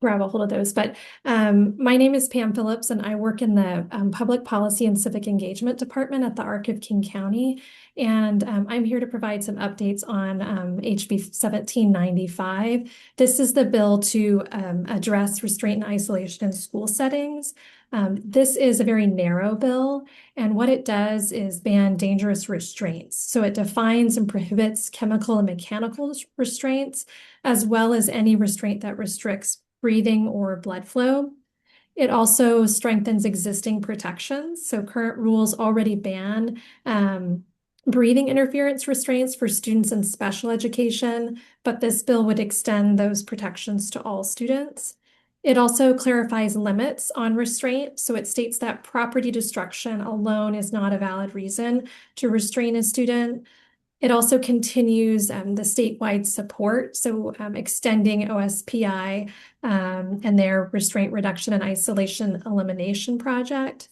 grab a hold of those. But my name is Pam Phillips, and I work in the Public Policy and Civic Engagement Department at the ARC of King County. And I'm here to provide some updates on HB 1795. This is the bill to address restraint and isolation in school settings. This is a very narrow bill, and what it does is ban dangerous restraints. So it defines and prohibits chemical and mechanical restraints, as well as any restraint that restricts breathing or blood flow. It also strengthens existing protections. So current rules already ban breathing interference restraints for students in special education, but this bill would extend those protections to all students. It also clarifies limits on restraint. So it states that property destruction alone is not a valid reason to restrain a student. It also continues the statewide support, so extending OSPI and their restraint reduction and isolation elimination project.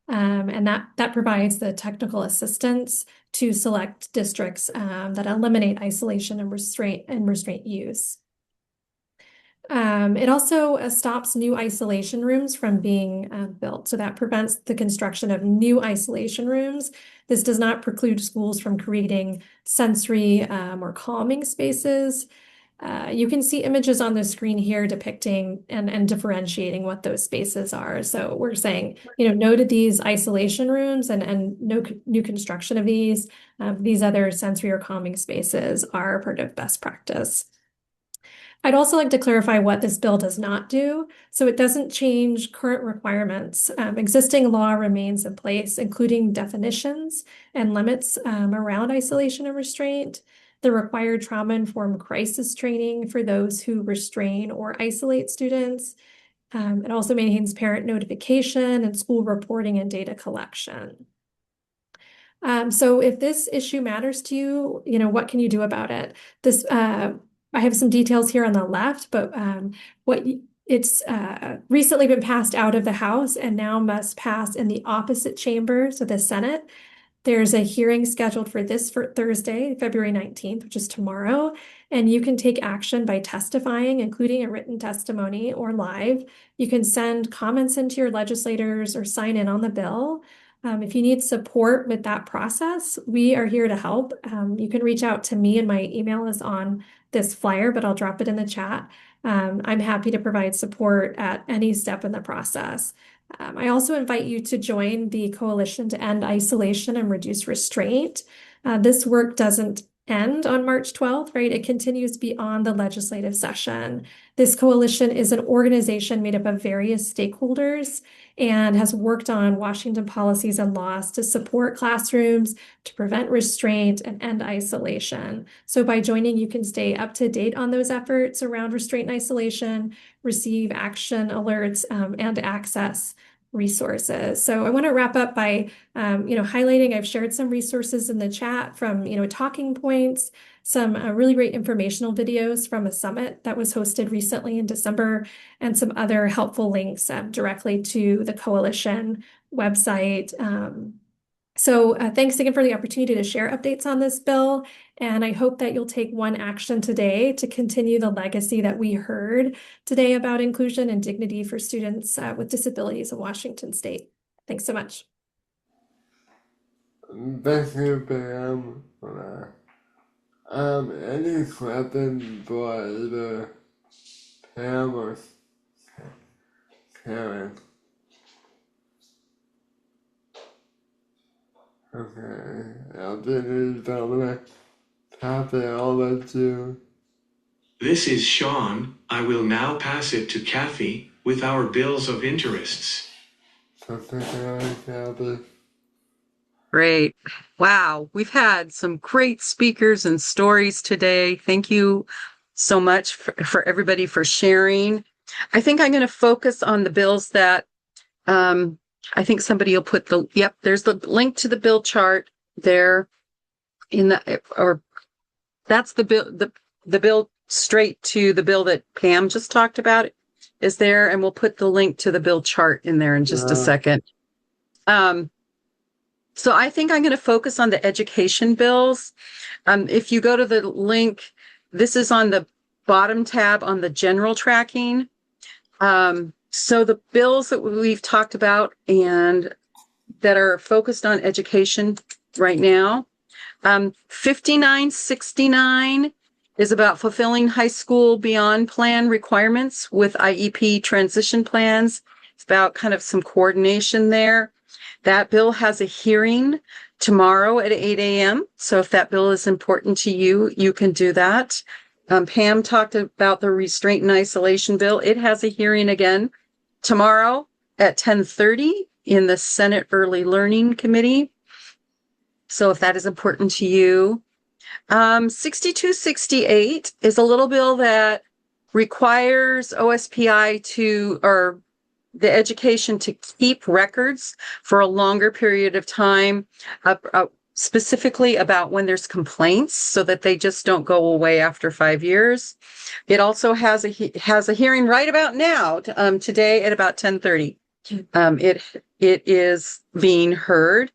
And that provides the technical assistance to select districts that eliminate isolation and restraint use. It also stops new isolation rooms from being built. So that prevents the construction of new isolation rooms. This does not preclude schools from creating sensory or calming spaces. You can see images on the screen here depicting and differentiating what those spaces are. So we're saying, no to these isolation rooms and no new construction of these. These other sensory or calming spaces are part of best practice. I'd also like to clarify what this bill does not do. So it doesn't change current requirements. Existing law remains in place, including definitions and limits around isolation and restraint, the required trauma-informed crisis training for those who restrain or isolate students. It also maintains parent notification and school reporting and data collection. So if this issue matters to you, what can you do about it? I have some details here on the left, but it's recently been passed out of the House and now must pass in the opposite chamber, so the Senate. There's a hearing scheduled for Thursday, February 19th, which is tomorrow, and you can take action by testifying, including a written testimony or live. You can send comments into your legislators or sign in on the bill. If you need support with that process, we are here to help. You can reach out to me, and my email is on this flyer, but I'll drop it in the chat. I'm happy to provide support at any step in the process. I also invite you to join the Coalition to End Isolation and Reduce Restraint. This work doesn't end on March 12th, right? It continues beyond the legislative session. This coalition is an organization made up of various stakeholders and has worked on Washington policies and laws to support classrooms, to prevent restraint and end isolation. So by joining, you can stay up to date on those efforts around restraint and isolation, receive action alerts, and access resources. So I want to wrap up by highlighting, I've shared some resources in the chat from talking points, some really great informational videos from a summit that was hosted recently in December, and some other helpful links directly to the coalition website. So thanks again for the opportunity to share updates on this bill. And I hope that you'll take one action today to continue the legacy that we heard today about inclusion and dignity for students with disabilities in Washington State. Thanks so much. Thank you, Pam, for that. Any questions for either Pam or Karen? Okay, I'll do this gentleman. Pass it over to. This is Sean. I will now pass it to Kathy with our bills of interests. Kathy. Great. Wow. We've had some great speakers and stories today. Thank you so much for everybody for sharing. I think I'm going to focus on the bills that I think somebody will put there's the link to the bill chart there that's the bill, the bill straight to the bill that Pam just talked about is there, and we'll put the link to the bill chart in there in just a second. So I think I'm going to focus on the education bills. If you go to the link, this is on the bottom tab on the general tracking. So the bills that we've talked about and that are focused on education right now, 5969 is about fulfilling high school beyond plan requirements with IEP transition plans. It's about kind of some coordination there. That bill has a hearing tomorrow at 8 a.m. So if that bill is important to you, you can do that. Pam talked about the restraint and isolation bill. It has a hearing again tomorrow at 10:30 in the Senate Early Learning Committee. So if that is important to you. 6268 is a little bill that requires OSPI or the education to keep records for a longer period of time, specifically about when there's complaints so that they just don't go away after 5 years. It also has a hearing right about now, today at about 10:30. It is being heard.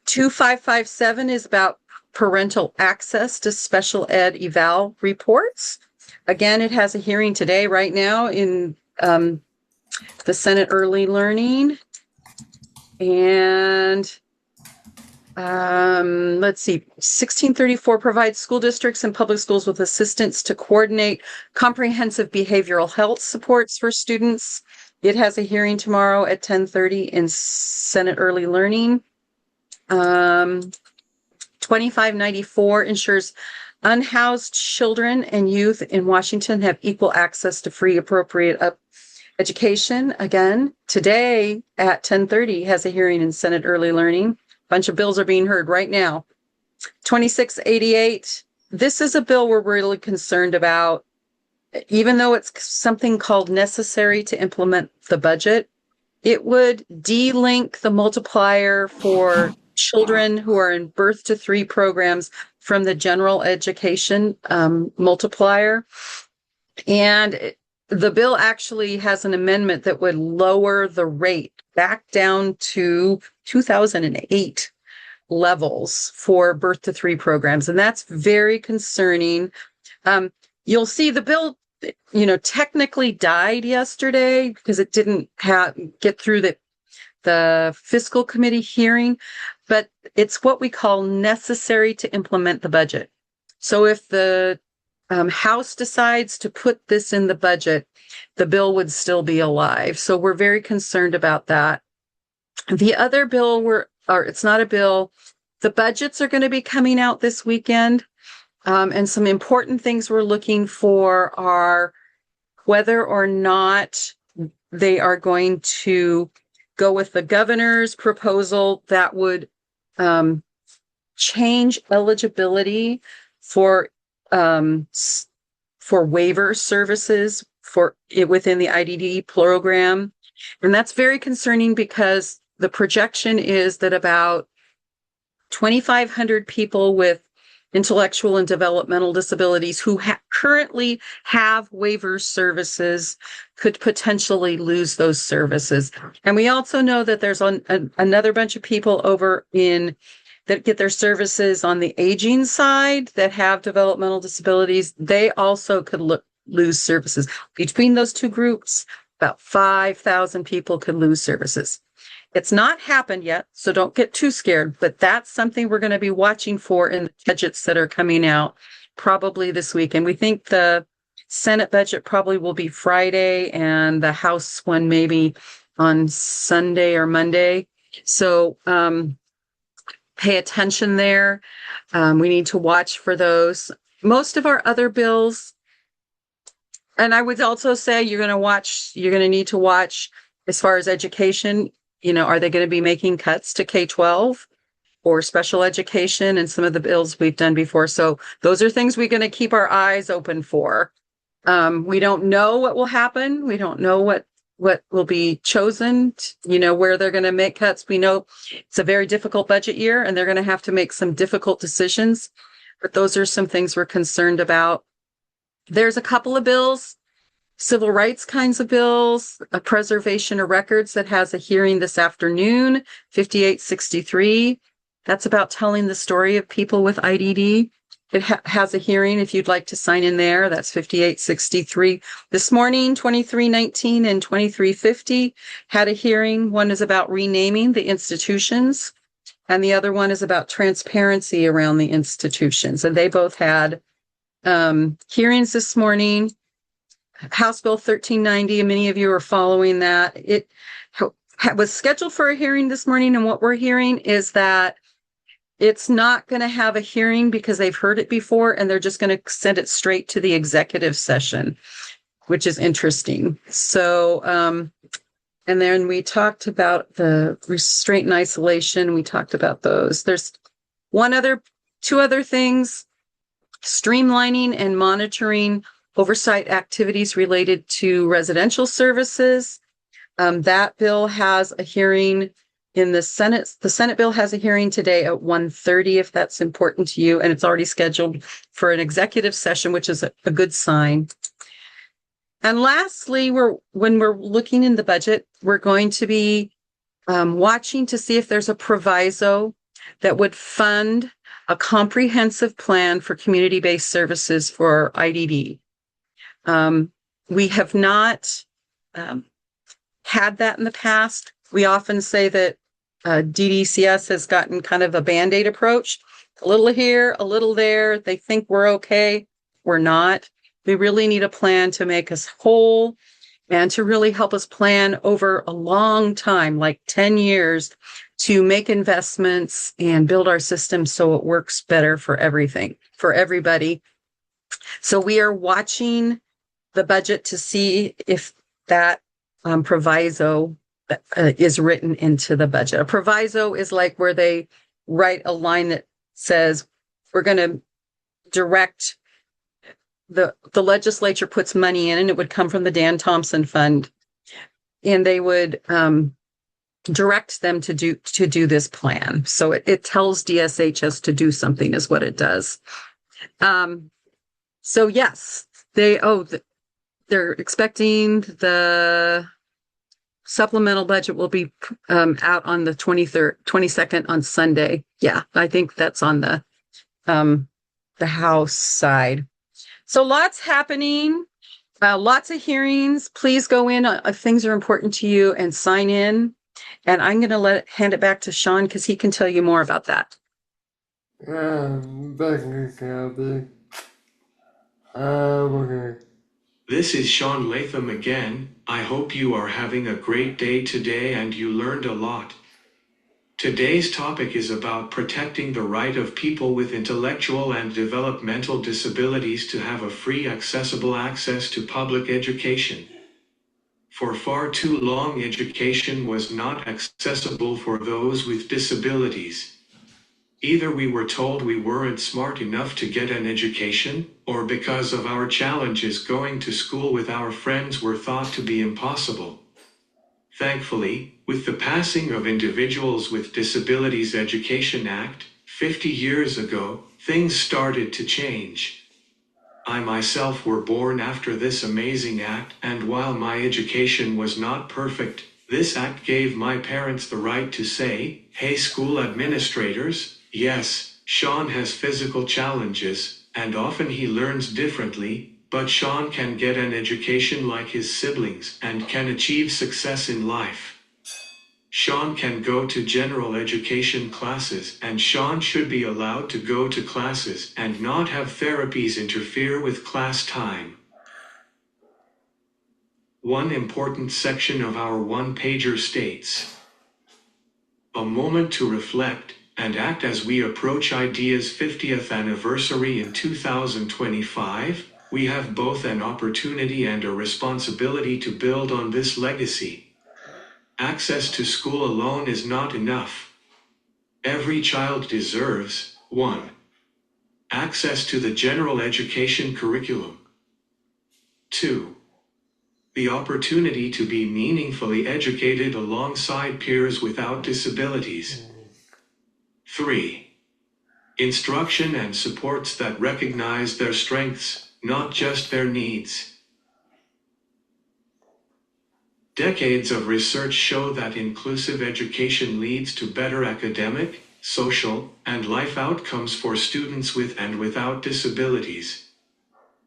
2557 is about parental access to special ed eval reports. Again, it has a hearing today, right now, in the Senate Early Learning. And let's see, 1634 provides school districts and public schools with assistance to coordinate comprehensive behavioral health supports for students. It has a hearing tomorrow at 10:30 in Senate Early Learning. 2594 ensures Unhoused children and youth in Washington have equal access to free, appropriate education. Again, today at 10:30 has a hearing in Senate Early Learning. A bunch of bills are being heard right now. 2688. This is a bill we're really concerned about. Even though it's something called necessary to implement the budget, it would delink the multiplier for children who are in birth to 3 programs from the general education multiplier. And the bill actually has an amendment that would lower the rate back down to 2008 levels for birth to 3 programs. And that's very concerning. You'll see the bill, technically died yesterday because it didn't get through the fiscal committee hearing, but it's what we call necessary to implement the budget. So if the House decides to put this in the budget, the bill would still be alive. So we're very concerned about that. The other bill it's not a bill. The budgets are going to be coming out this weekend. And some important things we're looking for are whether or not they are going to go with the governor's proposal that would change eligibility for waiver services within the IDD program. And that's very concerning because the projection is that about 2,500 people with intellectual and developmental disabilities who currently have waiver services could potentially lose those services. And we also know that there's another bunch of people that get their services on the aging side that have developmental disabilities. They also could lose services. Between those two groups, about 5,000 people could lose services. It's not happened yet, so don't get too scared, but that's something we're going to be watching for in the budgets that are coming out probably this week. And we think the Senate budget probably will be Friday and the House one maybe on Sunday or Monday. So pay attention there. We need to watch for those. Most of our other bills, and I would also say you're going to need to watch as far as education. Are they going to be making cuts to K-12 or special education and some of the bills we've done before? So those are things we're going to keep our eyes open for. We don't know what will happen. We don't know what will be chosen, where they're going to make cuts. We know it's a very difficult budget year and they're going to have to make some difficult decisions, but those are some things we're concerned about. There's a couple of bills, civil rights kinds of bills, a preservation of records that has a hearing this afternoon, 5863. That's about telling the story of people with IDD. It has a hearing if you'd like to sign in there. That's 5863. This morning, 2319 and 2350 had a hearing. One is about renaming the institutions, and the other one is about transparency around the institutions. And they both had hearings this morning. House Bill 1390, and many of you are following that. It was scheduled for a hearing this morning, and what we're hearing is that it's not going to have a hearing because they've heard it before, and they're just going to send it straight to the executive session, which is interesting. So, and then we talked about the restraint and isolation. We talked about those. There's two other things, streamlining and monitoring oversight activities related to residential services. That bill has a hearing in the Senate. The Senate bill has a hearing today at 1:30, if that's important to you, and it's already scheduled for an executive session, which is a good sign. And lastly, when we're looking in the budget, we're going to be watching to see if there's a proviso that would fund a comprehensive plan for community-based services for IDD. We have not had that in the past. We often say that DDCS has gotten kind of a Band-Aid approach, a little here, a little there. They think we're okay. We're not. We really need a plan to make us whole and to really help us plan over a long time, like 10 years, to make investments and build our system so it works better for everything, for everybody. So we are watching the budget to see if that proviso is written into the budget. A proviso is like where they write a line that says, we're going to direct the legislature puts money in, and it would come from the Dan Thompson Fund, and they would direct them to do this plan. So it tells DSHS to do something is what it does. So yes, they're expecting the supplemental budget will be out on the 22nd on Sunday. Yeah, I think that's on the House side. So lots happening, lots of hearings. Please go in if things are important to you and sign in. And I'm going to hand it back to Sean because he can tell you more about that. Thank you, Kathy. Okay. This is Sean Latham again. I hope you are having a great day today and you learned a lot. Today's topic is about protecting the right of people with intellectual and developmental disabilities to have a free, accessible access to public education. For far too long, education was not accessible for those with disabilities. Either we were told we weren't smart enough to get an education, or because of our challenges going to school with our friends were thought to be impossible. Thankfully, with the passing of Individuals with Disabilities Education Act, 50 years ago, things started to change. I myself were born after this amazing act, and while my education was not perfect, this act gave my parents the right to say, "Hey, school administrators, yes, Sean has physical challenges, and often he learns differently, but Sean can get an education like his siblings and can achieve success in life. Sean can go to general education classes, and Sean should be allowed to go to classes and not have therapies interfere with class time." One important section of our one-pager states, "A moment to reflect and act as we approach IDEA's 50th anniversary in 2025. We have both an opportunity and a responsibility to build on this legacy. Access to school alone is not enough. Every child deserves, 1. Access to the general education curriculum. 2. The opportunity to be meaningfully educated alongside peers without disabilities. 3. Instruction and supports that recognize their strengths, not just their needs." Decades of research show that inclusive education leads to better academic, social, and life outcomes for students with and without disabilities.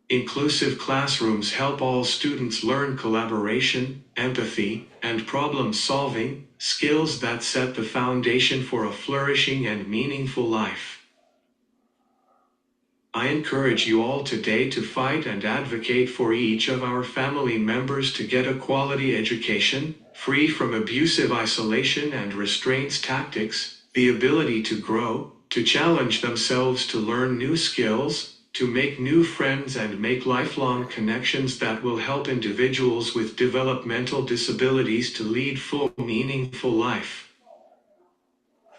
Inclusive classrooms help all students learn collaboration, empathy, and problem solving, skills that set the foundation for a flourishing and meaningful life. I encourage you all today to fight and advocate for each of our family members to get a quality education, free from abusive isolation and restraints tactics, the ability to grow, to challenge themselves to learn new skills, to make new friends and make lifelong connections that will help individuals with developmental disabilities to lead full, meaningful life.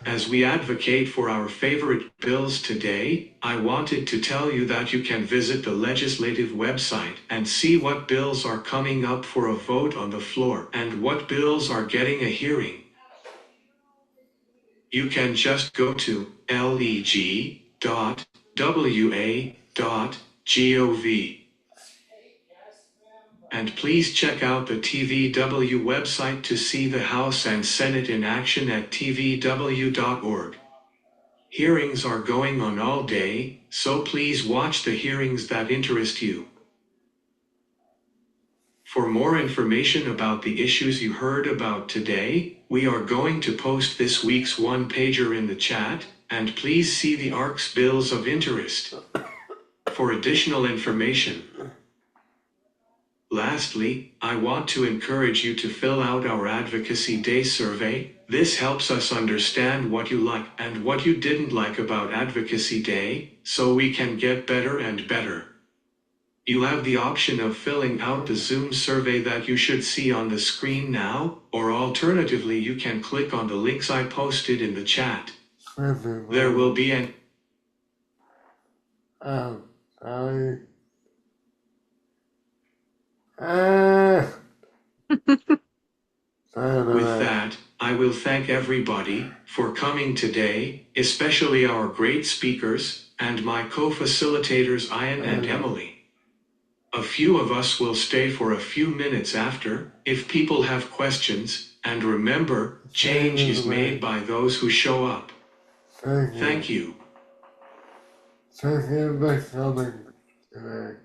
As we advocate for our favorite bills today, I wanted to tell you that you can visit the legislative website and see what bills are coming up for a vote on the floor and what bills are getting a hearing. You can just go to leg.wa.gov. And please check out the TVW website to see the House and Senate in action at tvw.org. Hearings are going on all day, so please watch the hearings that interest you. For more information about the issues you heard about today, we are going to post this week's one-pager in the chat, and please see the ARC's bills of interest for additional information. Lastly, I want to encourage you to fill out our Advocacy Day survey. This helps us understand what you like and what you didn't like about Advocacy Day, so we can get better and better. You have the option of filling out the Zoom survey that you should see on the screen now, or alternatively you can click on the links I posted in the chat. There will be an With that, I will thank everybody for coming today, especially our great speakers, and my co-facilitators Ian and Emily. A few of us will stay for a few minutes after, if people have questions, and remember, change is made by those who show up. Thank you. Thank you for coming today.